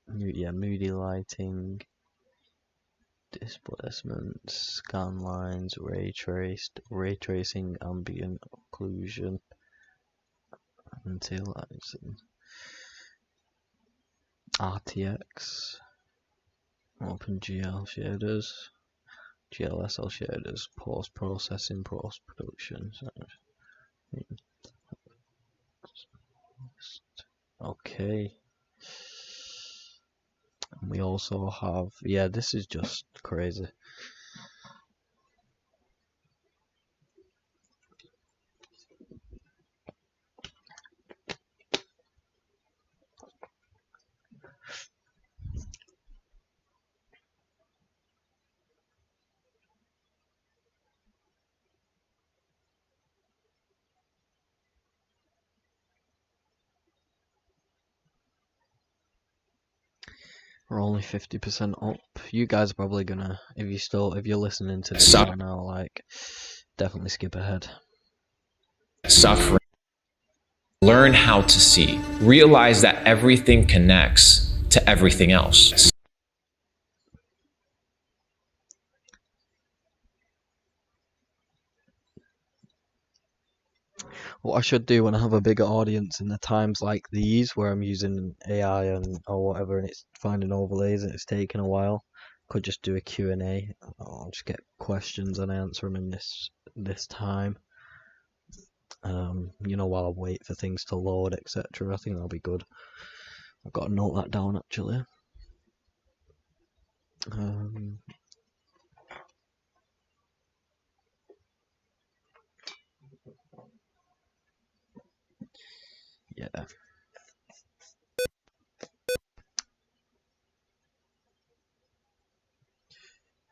moody lighting, displacement, scan lines, ray tracing, ambient occlusion, anti-aliasing, RTX, OpenGL shaders, GLSL shaders, post-processing, post-production. Okay. And we also have, yeah, this is just crazy. We're only 50% up. You guys are probably gonna, if you're listening to this right now, like, definitely skip ahead. Suffering. Learn how to see. Realize that everything connects to everything else. What I should do when I have a bigger audience in the times like these, where I'm using AI or whatever, and it's finding overlays and it's taking a while, could just do a Q&A. I'll just get questions and answer them in this time. While I wait for things to load, etc. I think that'll be good. I've got to note that down actually. Yeah.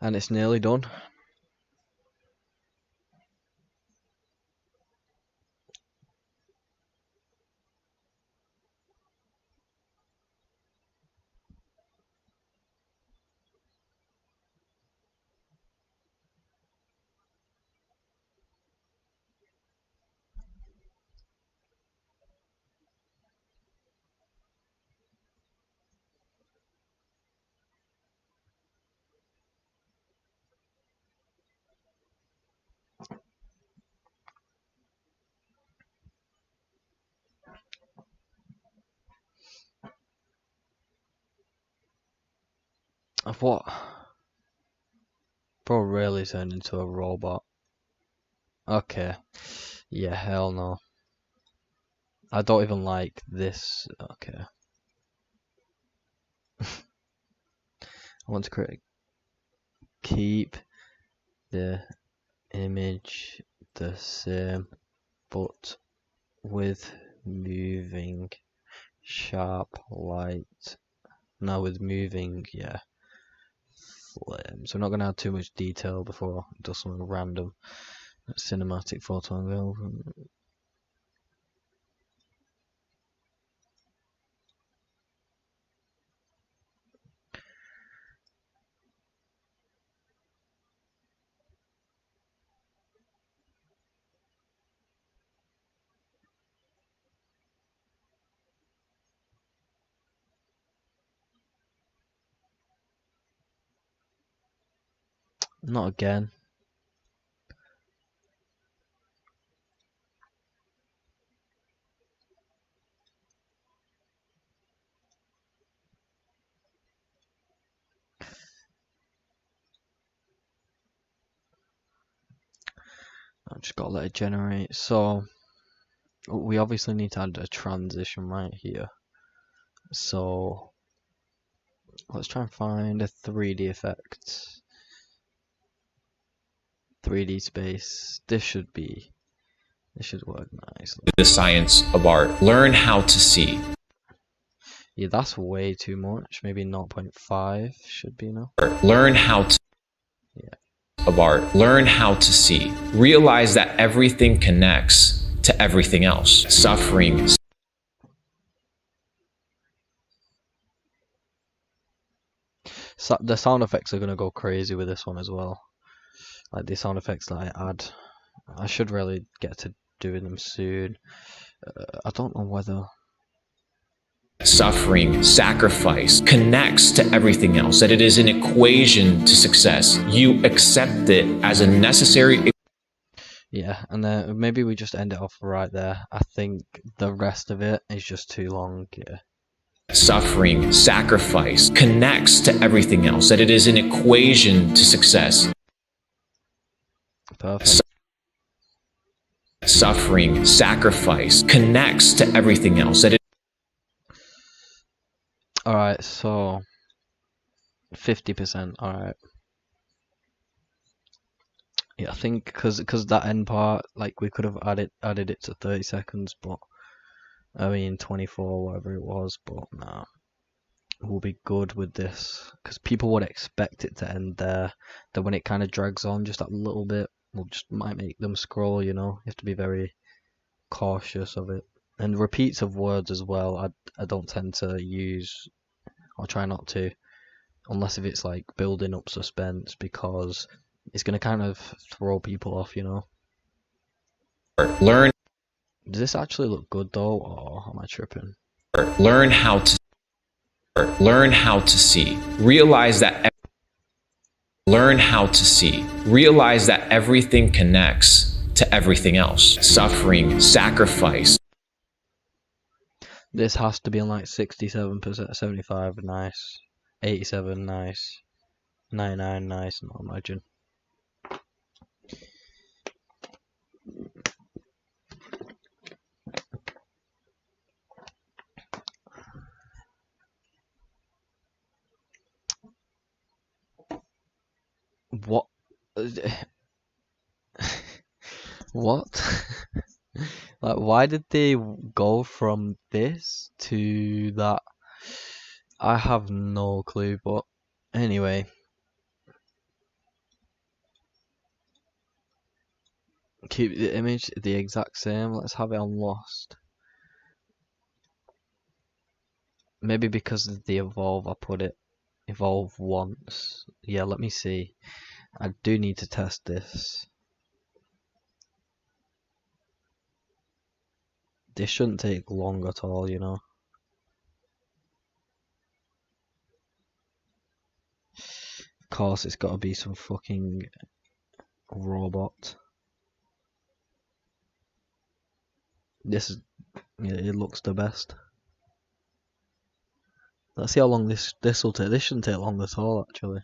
And it's nearly done. Of what? Bro really turned into a robot. Okay. Yeah, hell no. I don't even like this. Okay. I want to keep the image the same, but with moving sharp light. Now with moving, yeah, flames. So we're not going to add too much detail before it does something random. Cinematic photo angle. Not again. I've just got to let it generate. So we obviously need to add a transition right here. So let's try and find a 3D effect. 3D space. This should be This should work nicely. The science of art. Learn how to see. Yeah, that's way too much. Maybe 0.5 should be enough. Learn how to of art. Learn how to see. Realize that everything connects to everything else. Suffering. So the sound effects are gonna go crazy with this one as well. Like the sound effects that I add, I should really get to doing them soon. I don't know whether Suffering, sacrifice connects to everything else, that it is an equation to success. You accept it as a necessary. yeah, and then maybe we just end it off right there. I think the rest of it is just too long. Yeah. Suffering, sacrifice connects to everything else, that it is an equation to success. Perfect. Suffering, sacrifice connects to everything else, that it. Alright, so 50%. Alright. Yeah, I think because that end part, like we could have added it to 30 seconds, but I mean 24, whatever it was, but no. We'll be good with this because people would expect it to end there. Then when it kind of drags on just a little bit, we'll just might make them scroll, you know. You have to be very cautious of it. And repeats of words as well, I don't tend to use, I'll try not to, unless if it's like building up suspense, because it's going to kind of throw people off, you know. Learn. Does this actually look good though, or am I tripping? Learn how to. Learn how to see. Realize that. Learn how to see. Realize that everything connects to everything else. Suffering, sacrifice. This has to be on like 67%, 75, nice. 87, nice. 99, nice, not imagine. What? What? Like, why did they go from this to that? I have no clue, but anyway. Keep the image the exact same. Let's have it on lost. Maybe because of the evolve, I put it evolve once. Yeah, let me see. I do need to test this. This shouldn't take long at all, you know. Of course, it's got to be some fucking robot. This is, yeah, it looks the best. Let's see how long this will take. This shouldn't take long at all, actually.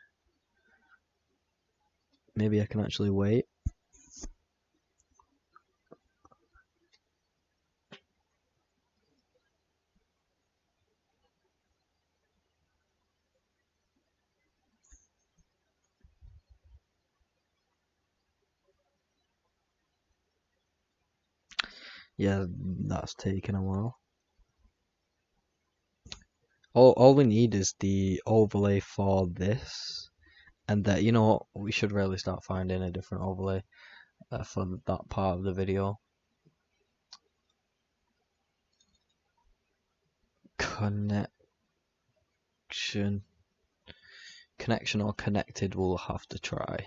Maybe I can actually wait. Yeah, that's taken a while. All we need is the overlay for this, and that, you know, we should really start finding a different overlay for that part of the video. Connection or connected, we'll have to try.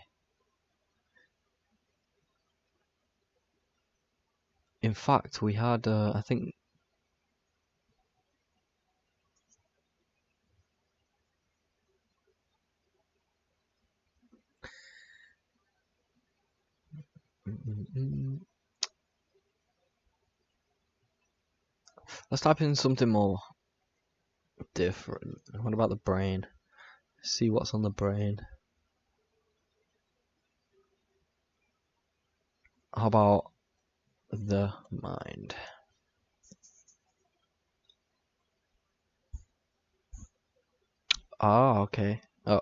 In fact, we had, I think, let's type in something more different. What about the brain? See what's on the brain. How about the mind? Ah, okay. Oh,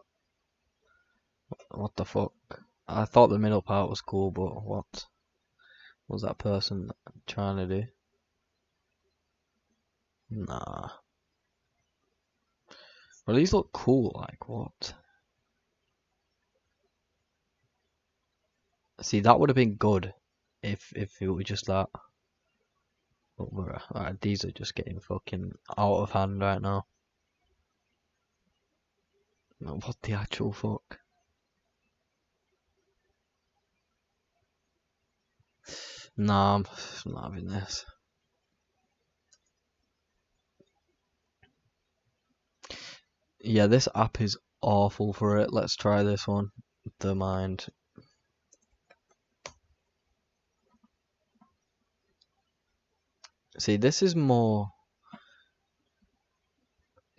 what the fuck? I thought the middle part was cool, but what? What's that person trying to do? Nah. Well, these look cool, like what? See, that would have been good if it were just that. But these are just getting fucking out of hand right now. What the actual fuck? Nah, I'm not having this. Yeah, this app is awful for it. Let's try this one. The Mind. See, this is more...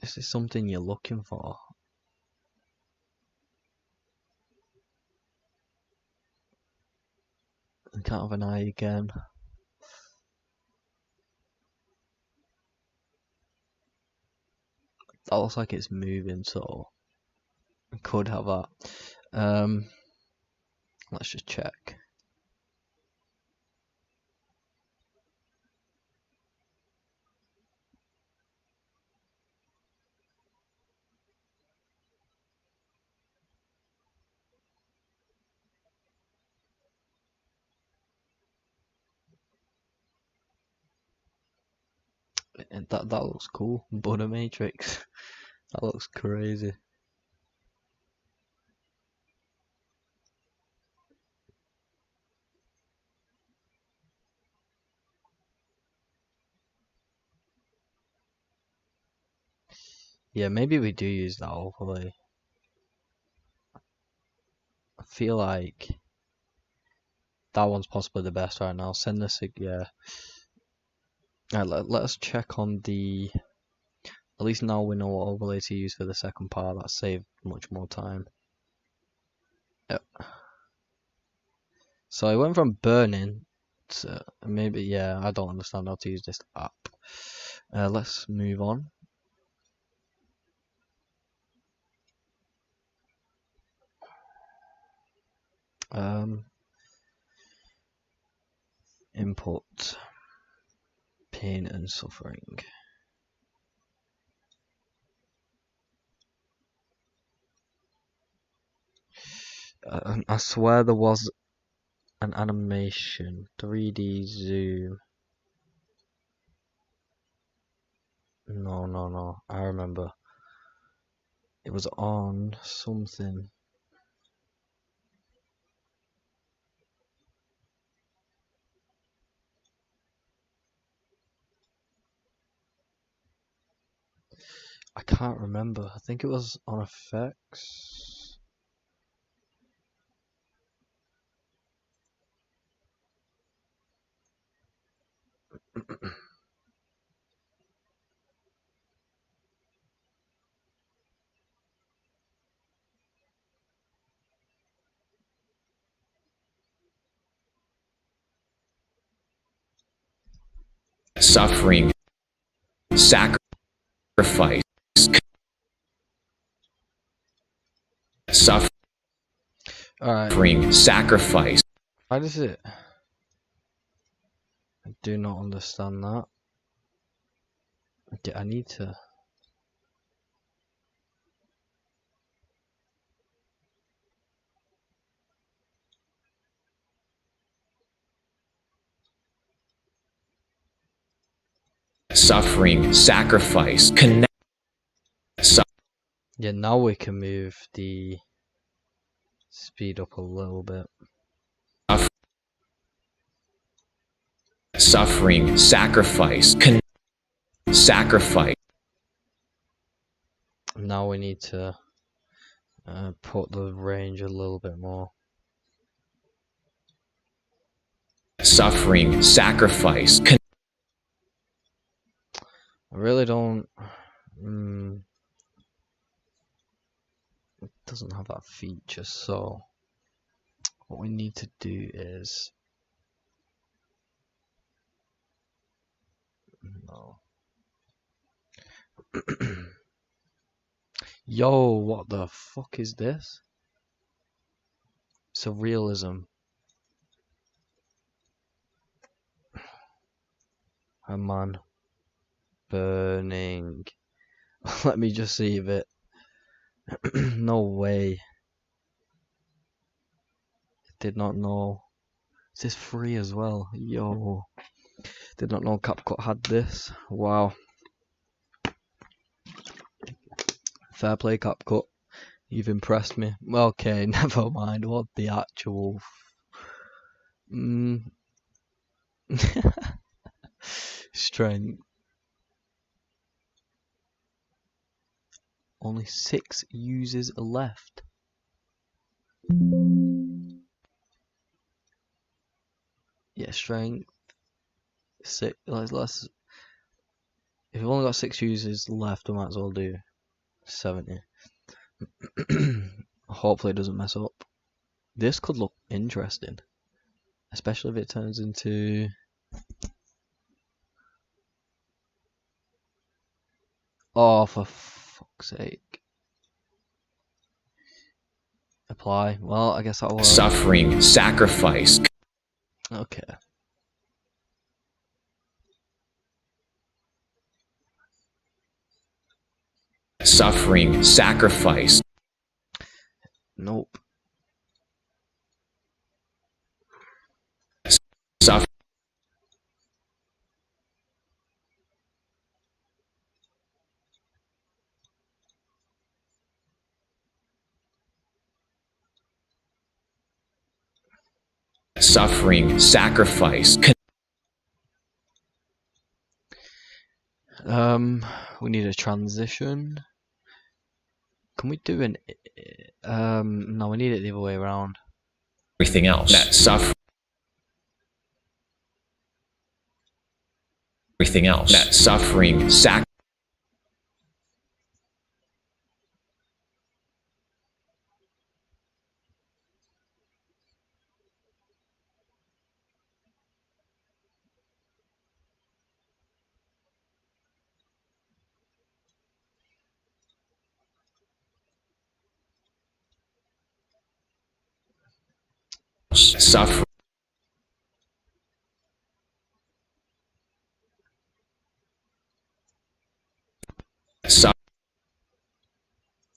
This is something you're looking for. I can't have an eye again. That looks like it's moving, so I could have that. Let's just check. And that looks cool. Butter Matrix. That looks crazy. Yeah, maybe we do use that overlay. I feel like that one's possibly the best right now. Send this, yeah. Alright, let us check on the... At least now we know what overlay to use for the second part. That saved much more time. Yep. So I went from burning to maybe, yeah, I don't understand how to use this app. Let's move on. Input pain and suffering. I swear there was an animation 3D zoom. No. I remember. It was on something. I can't remember. I think it was on effects. Suffering, sacrifice, suffering, Alright. sacrifice. Why does it? I do not understand that. I need to. Suffering, sacrifice, connect. Yeah, now we can move the speed up a little bit. Suffering, sacrifice, sacrifice. Now we need to put the range a little bit more. Suffering, sacrifice. I really don't. It doesn't have that feature, so what we need to do is no. Yo, what the fuck is this? Surrealism. A man burning. Let me just see if it. No way. Did not know. Is this free as well? Yo. Did not know CapCut had this. Wow. Fair play, CapCut. You've impressed me. Okay, never mind. What the actual... Strength. Only 6 users left. Yeah, strength. 6. Let's. If we've only got 6 users left, we might as well do 70. Hopefully it doesn't mess up. This could look interesting, especially if it turns into... Oh, for fuck's sake. Apply. Well, I guess that'll work. Suffering, sacrifice. Okay. Suffering, sacrifice. Nope. Suffering. Suffering, sacrifice. We need a transition. Can we do an... no, we need it the other way around. Everything else. That suffer. Everything else. That suffering, suffer.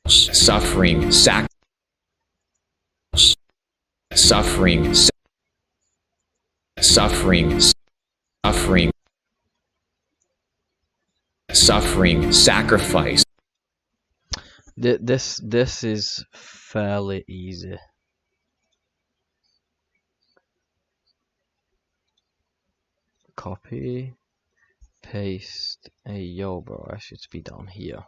Suffering, suffering, suffering, suffering, suffering, sacrifice. This is fairly easy. Copy, paste. Hey yo, bro, I should be down here.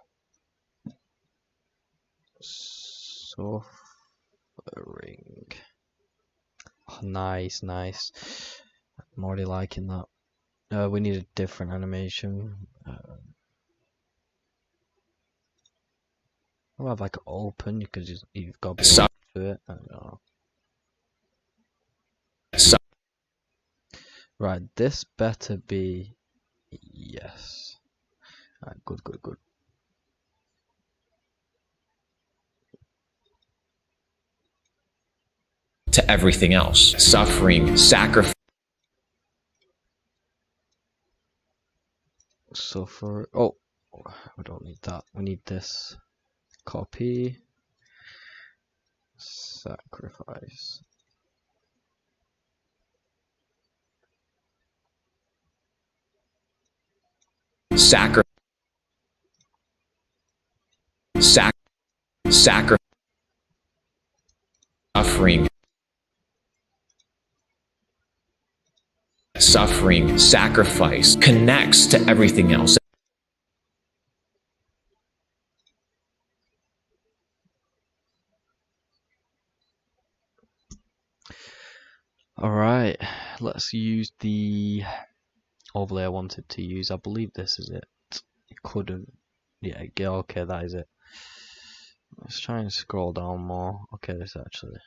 Suffering. Oh, nice. I'm already liking that. We need a different animation. I'll have like open because you've got to do it. I don't know. Right, this better be yes. Right, good. To everything else. Suffering, sacrifice. Suffer. Oh, we don't need that. We need this. Copy. Sacrifice. Sacrifice. Suffering. Suffering, sacrifice connects to everything else. Alright, let's use the overlay I wanted to use. I believe this is it. It could have... Yeah, okay, that is it. Let's try and scroll down more. Okay, this actually...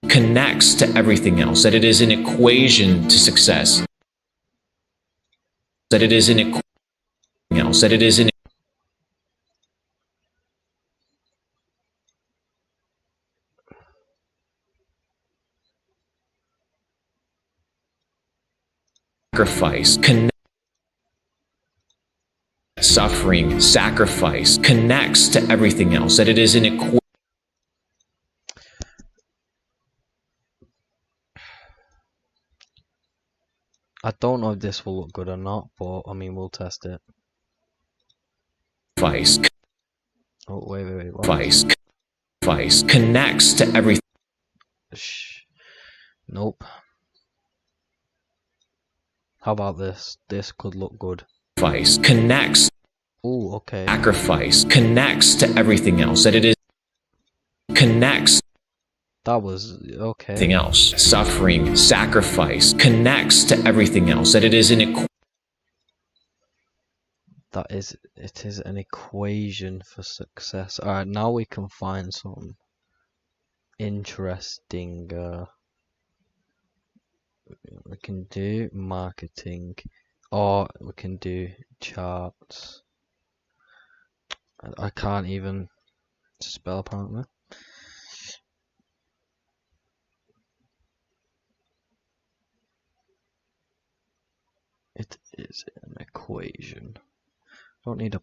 Connects to everything else, that it is an equation to success. That it is an equation else, that it is an sacrifice, suffering, sacrifice connects to everything else, that it is an equation. I don't know if this will look good or not, but I mean, we'll test it. Vice. Oh, wait. What? Vice connects to everything. Nope. How about this? This could look good. Vice connects. Oh, okay. Sacrifice connects to everything else, that it is connects. That was okay. Everything else. Suffering, sacrifice connects to everything else, that it is an equation. It is an equation for success. Alright, now we can find some interesting, we can do marketing, or we can do charts. I can't even spell apparently. It is an equation. Don't need I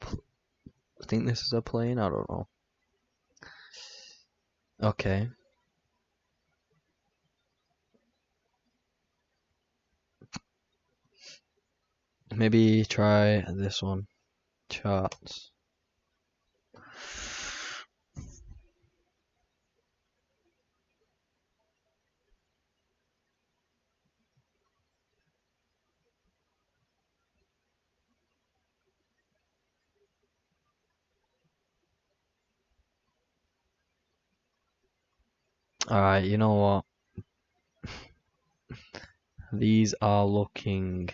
think this is a plane, I don't know. Okay. Maybe try this one. Charts. Alright, you know what? These are looking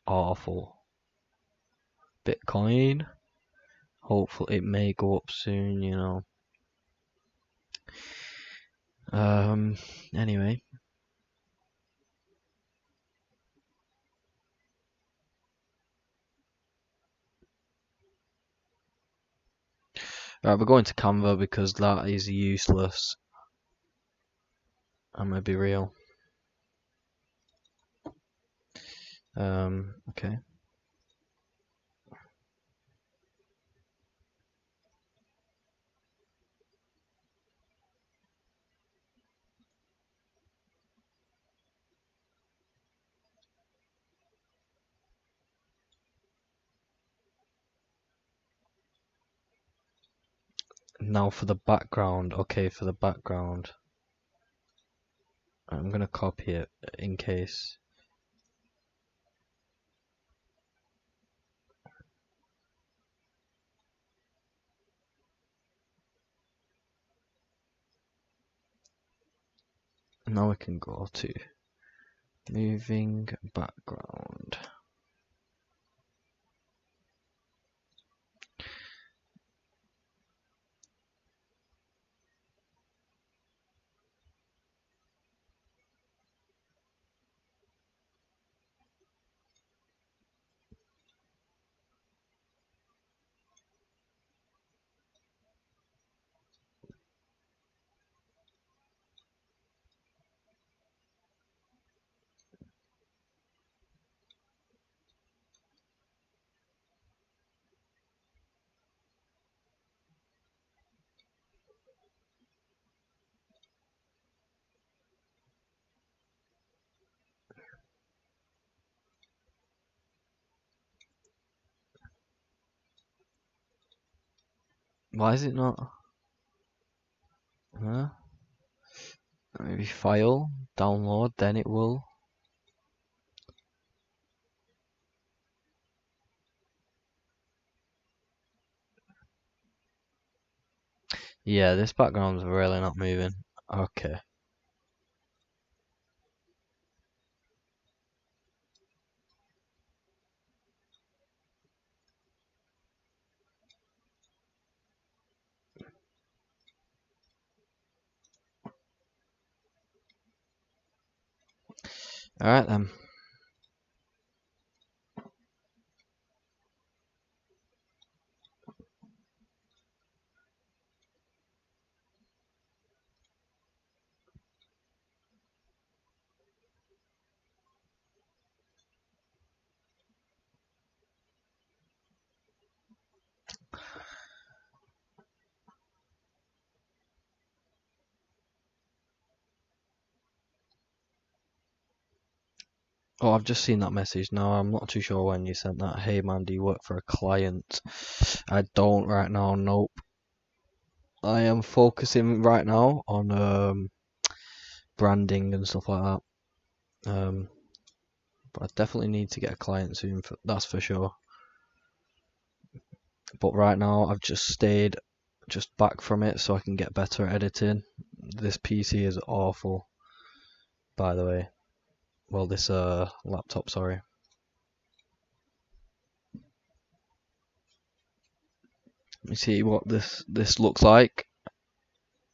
awful. Bitcoin. Hopefully it may go up soon, you know. Anyway. Alright, we're going to Canva because that is useless. I'm gonna be real. Okay. Now for the background. Okay, for the background. I'm gonna copy it in case. Now we can go to moving background. Why is it not? Huh? Maybe file, download, then it will. Yeah, this background's really not moving. Okay. Alright then. Oh, I've just seen that message now. I'm not too sure when you sent that. Hey man, do you work for a client? I don't right now, nope. I am focusing right now on branding and stuff like that. But I definitely need to get a client soon, that's for sure. But right now I've just stayed just back from it so I can get better at editing. This PC is awful, by the way. Well, this laptop, sorry. Let me see what this looks like.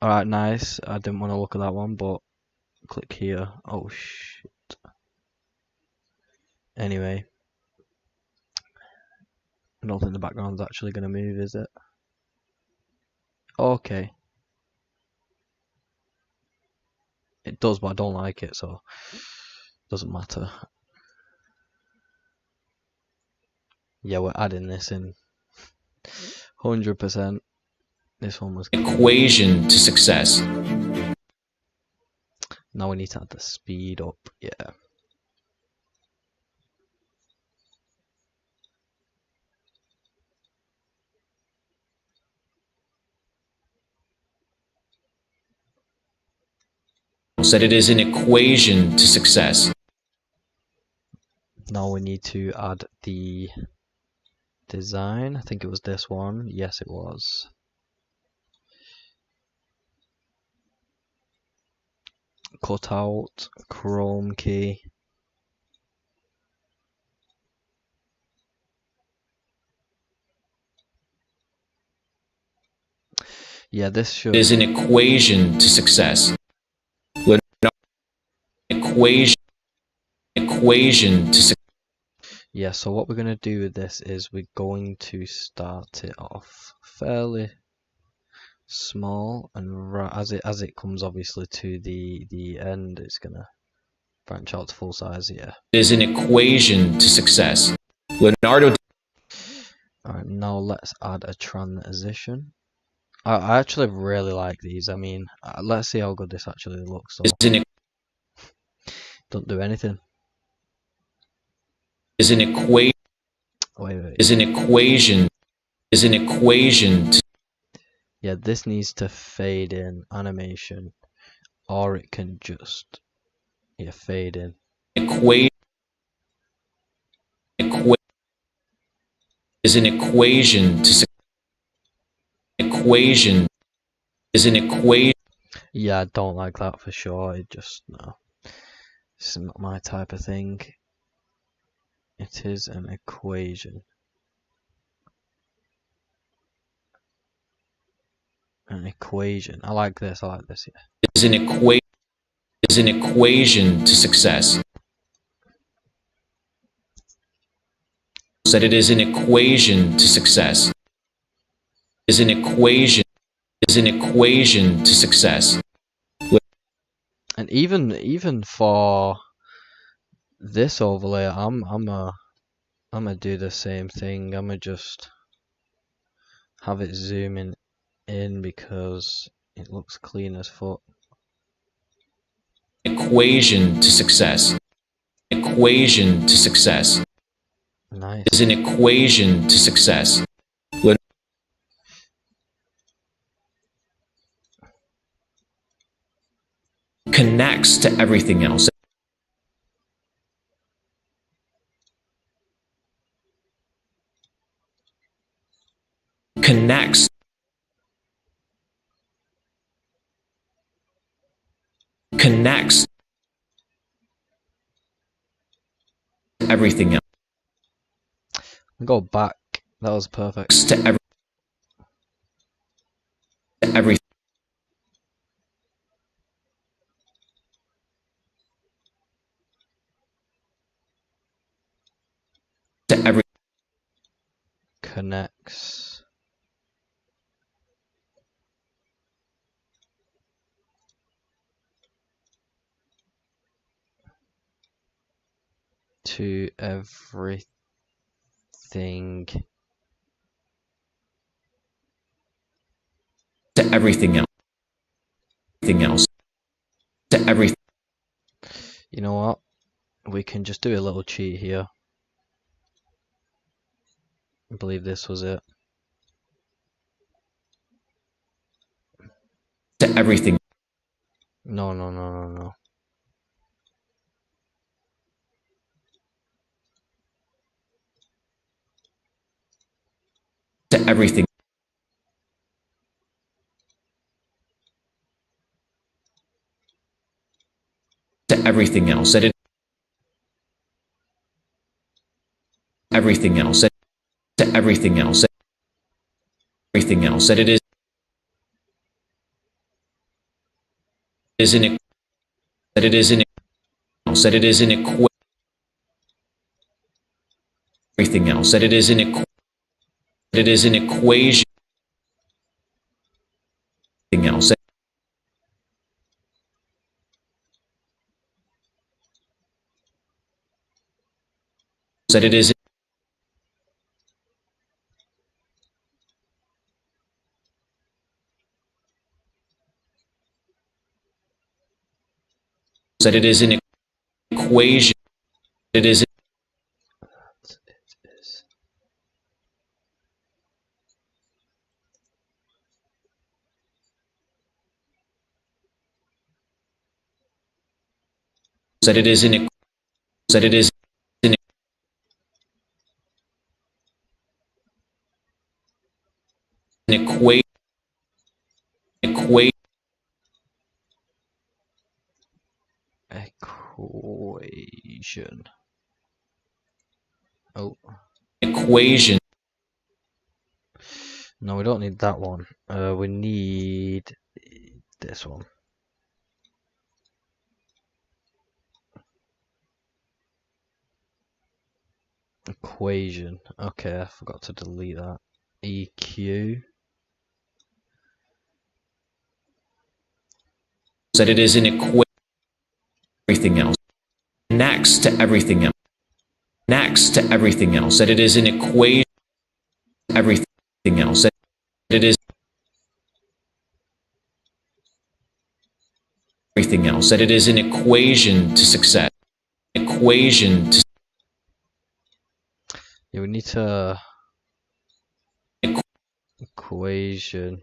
Alright, nice. I didn't want to look at that one, but click here. Oh shit. Anyway, I don't think the background's actually going to move, is it? Okay. It does, but I don't like it, so it doesn't matter. Yeah, we're adding this in. 100%. This one was equation to success. Now we need to add the speed up. Yeah. That it is an equation to success. Now we need to add the design. I think it was this one. Yes, it was. Cutout, Chrome key. Yeah, this should. It is an equation to success. Equation to success. Yeah, so what we're going to do with this is we're going to start it off fairly small, and as it comes obviously to the end, it's going to branch out to full size. Yeah. It is an equation to success. Leonardo. Alright, now let's add a transition. I actually really like these. I mean, let's see how good this actually looks. Don't do anything. Is an equation. Wait. Is an equation. Is an equation. Yeah, this needs to fade in animation, or it can just fade in. Equation. Is an equation to equation. Is an equation. Yeah, I don't like that for sure. It just no. It's not my type of thing. It is an equation. An equation. I like this. Yeah. Is an equation. Is an equation to success. That it is an equation to success. Is an equation. Is an equation to success. And even for this overlay, I'm gonna do the same thing. I'm gonna just have it zooming in because it looks clean as fuck. Equation to success. Equation to success. Nice. Is an equation to success. Connects to everything else. Connects. Connects. Everything else. Go back. That was perfect. To everything. To every. Connects. To everything. To everything else. Everything else. To everything. You know what? we can just do a little cheat here. I believe this was it. To everything. No, no, no, no, no. To everything. To everything else that it. Everything else that. To everything else that. Everything else that it is an. That it is an. That it is an equation. Everything else that it is an. That it is an equation. Everything else that it is. That it is an equation. It is. That it is an. That it is an equation. Equation. Equation. Oh. Equation. No, we don't need that one. We need this one. Equation. Okay, I forgot to delete that. EQ. That it is an equation. Everything else. Next to everything else. Next to everything else. That it is an equation. Everything else. That it is. Everything else. That it is an equation to success. Equation to. Yeah, we need to equation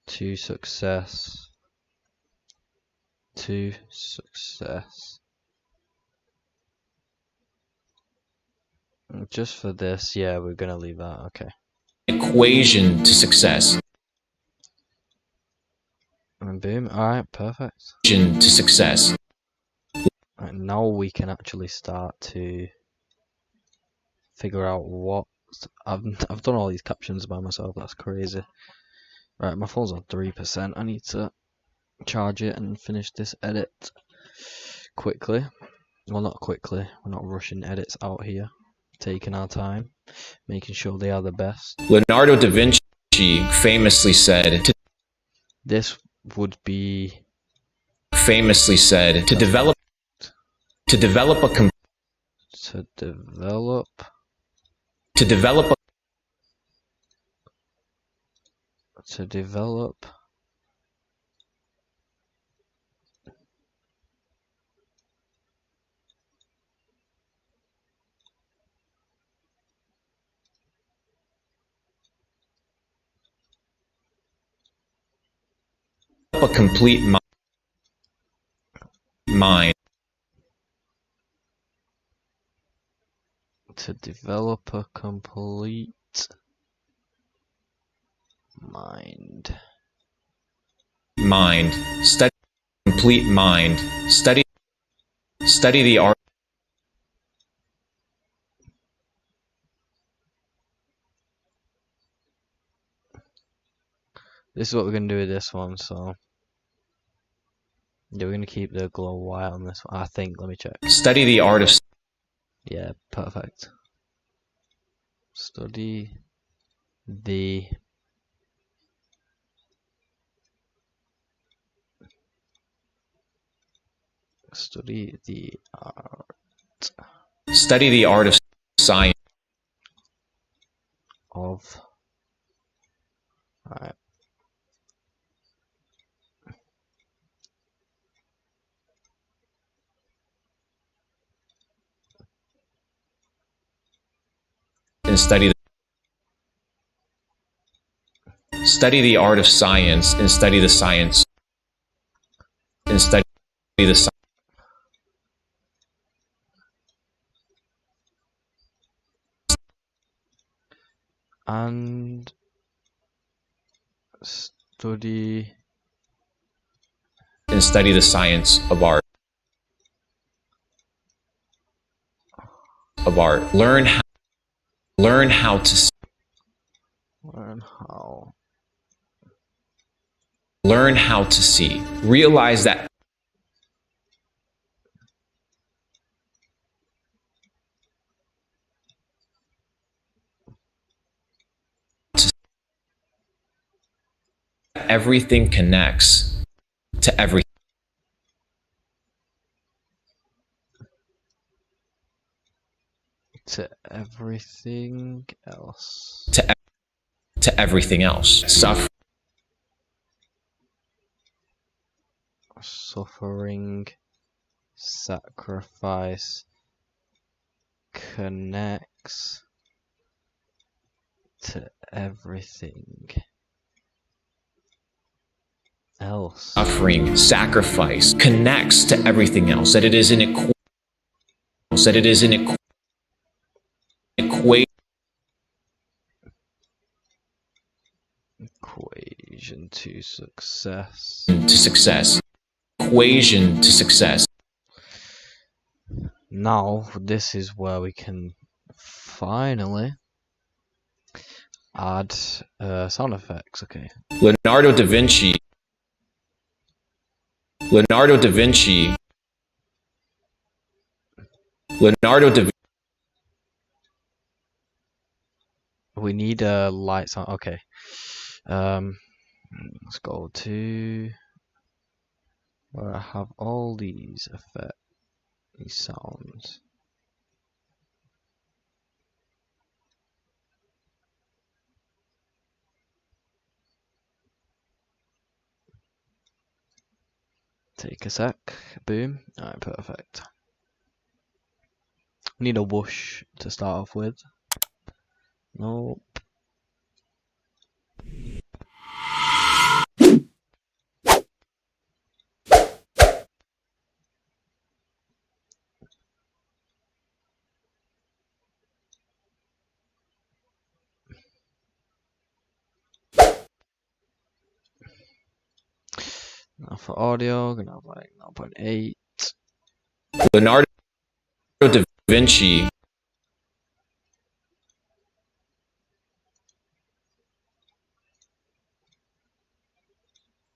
to success. To success. Just for this, yeah, we're gonna leave that. Okay. Equation to success. And boom. Alright, perfect. Equation to success. Right, now we can actually start to figure out what I've done all these captions by myself. That's crazy. Right, my phone's on 3%. I need to charge it and finish this edit quickly. Well, not quickly. We're not rushing edits out here. Taking our time, making sure they are the best. Leonardo da Vinci famously said. This would be. Famously said to develop. To develop a. To develop. To develop a. To develop. A complete mind. To develop a complete mind. Mind. Study. Complete mind. Study. Study the art. This is what we're gonna do with this one. So yeah, we're gonna keep the glow white on this one. I think. Let me check. Study the art of. Yeah, perfect. Study the art Study the art of science. of. Alright. and study the art of science and study the science and study the science. And study the science of art. Learn how to learn how learn how to see. Realize that everything connects to everything. To everything else. To everything else. Suffering, sacrifice, connects to everything else. Suffering, sacrifice connects to everything else. That it is an equation to success. Equation to success. Now, this is where we can finally add sound effects. Okay. Leonardo da Vinci. We need a light sound. Okay. Let's go to where I have all these effects, these sounds. Take a sec. Boom. Alright, perfect. Need a whoosh to start off with. Nope. Now for audio, gonna have like 0.8. Leonardo da Vinci.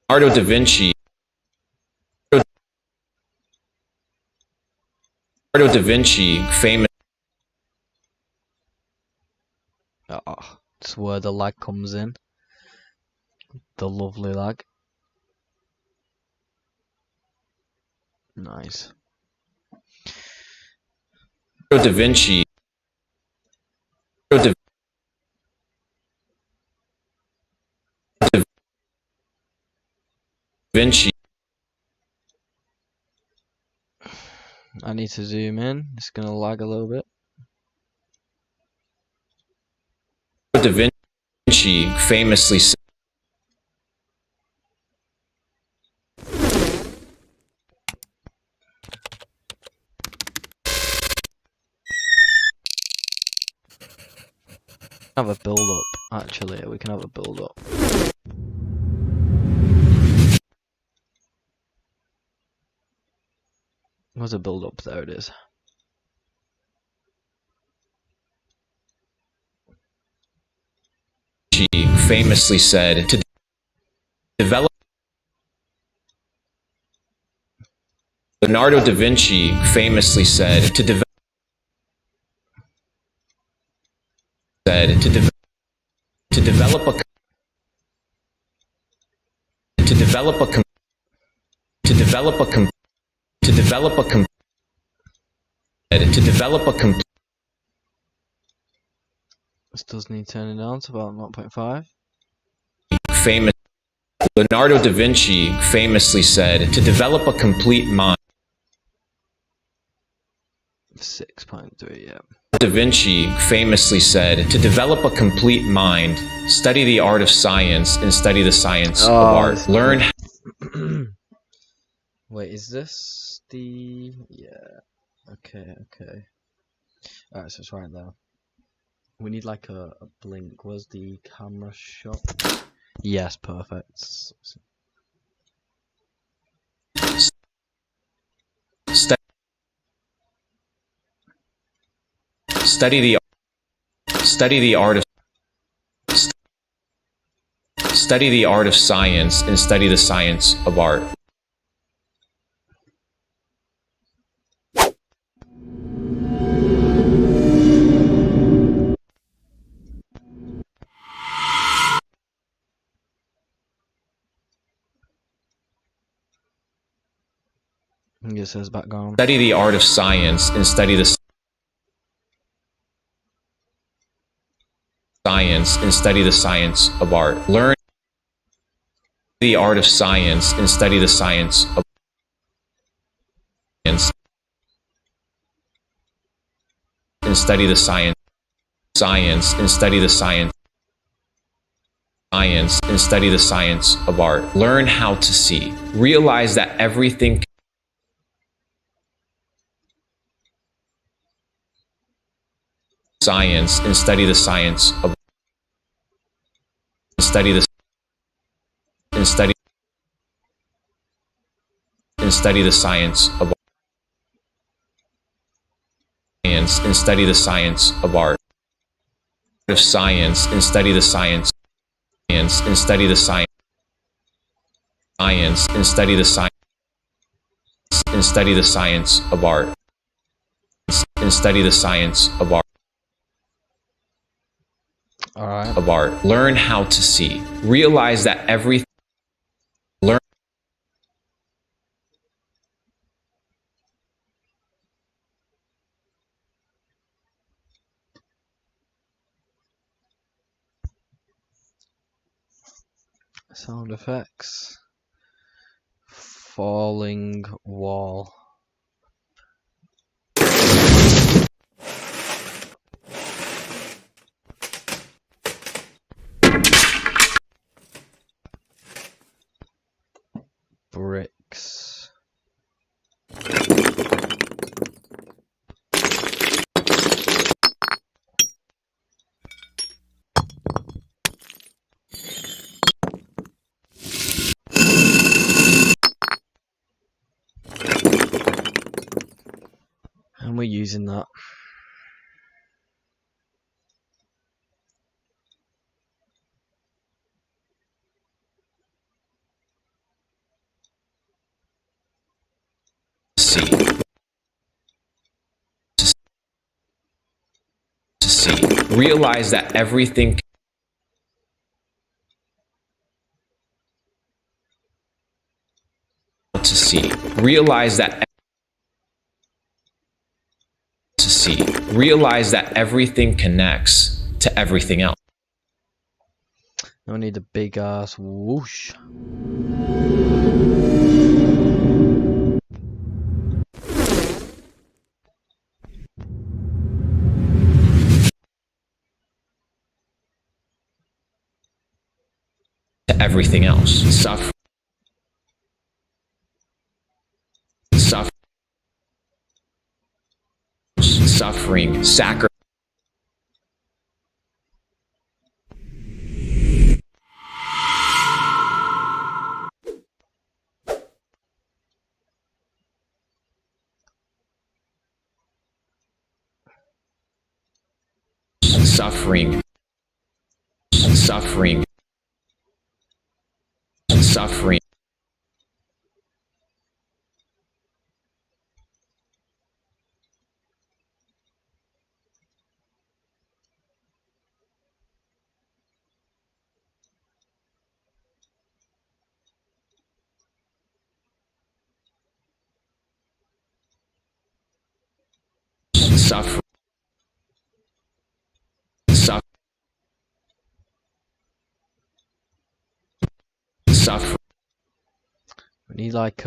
Leonardo da Vinci. Leonardo da Vinci, famous. It's where the lag comes in. The lovely lag. Nice. Da Vinci. Da Vinci. I need to zoom in. It's gonna lag a little bit. Da Vinci famously said, have a build up. Actually, we can have a build up. Where's a build up? There it is. She famously said to develop. Leonardo da Vinci famously said to develop. To develop a This does need turning down to about 0.5. Famous Leonardo da Vinci famously said to develop a complete mind. 6.3, yeah. Da Vinci famously said, "To develop a complete mind, study the art of science and study the science of art. Learn." Wait, is this the... Yeah. Okay. Alright, so it's right there. We need like a blink. Where's the camera shot? Yes, perfect. Study the art of science and study the science of art. It says background. Study the art of science and study the science and study the science of art. Learn the art of science and study the science of science and study the science and study the science and study the science of art. Learn how to see. Realize that everything science and study the science of study the and study the science of science and study the science of art. Of science and study the science and study the science and study the science and study the science of art and study the science of art. Alright. Of art. Learn how to see. Realize that everything. Learn. Sound effects. Falling wall. Bricks. And we're using that. See. To see. Realize that everything. To see. Realize that. To see. Realize that everything connects to everything else. Now we need a big ass whoosh. To everything else. Suffering, sacrifice. Suffering. We need like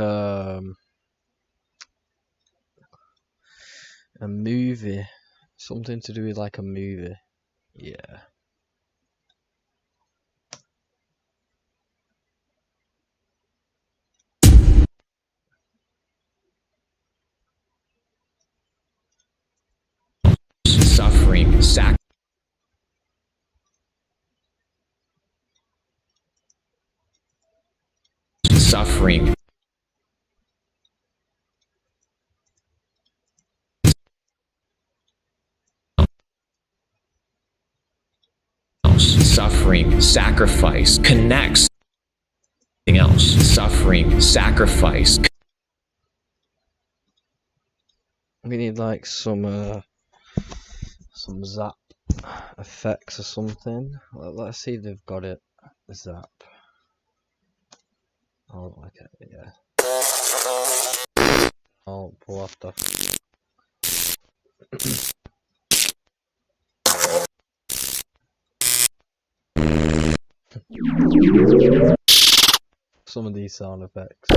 A movie. Something to do with like a movie. Yeah. Suffering, suffering, suffering, sacrifice, connects else. Suffering, sacrifice. We need like some zap effects or something. Let's see if they've got it. Zap. Oh, okay, yeah. Oh, what the? Some of these sound effects.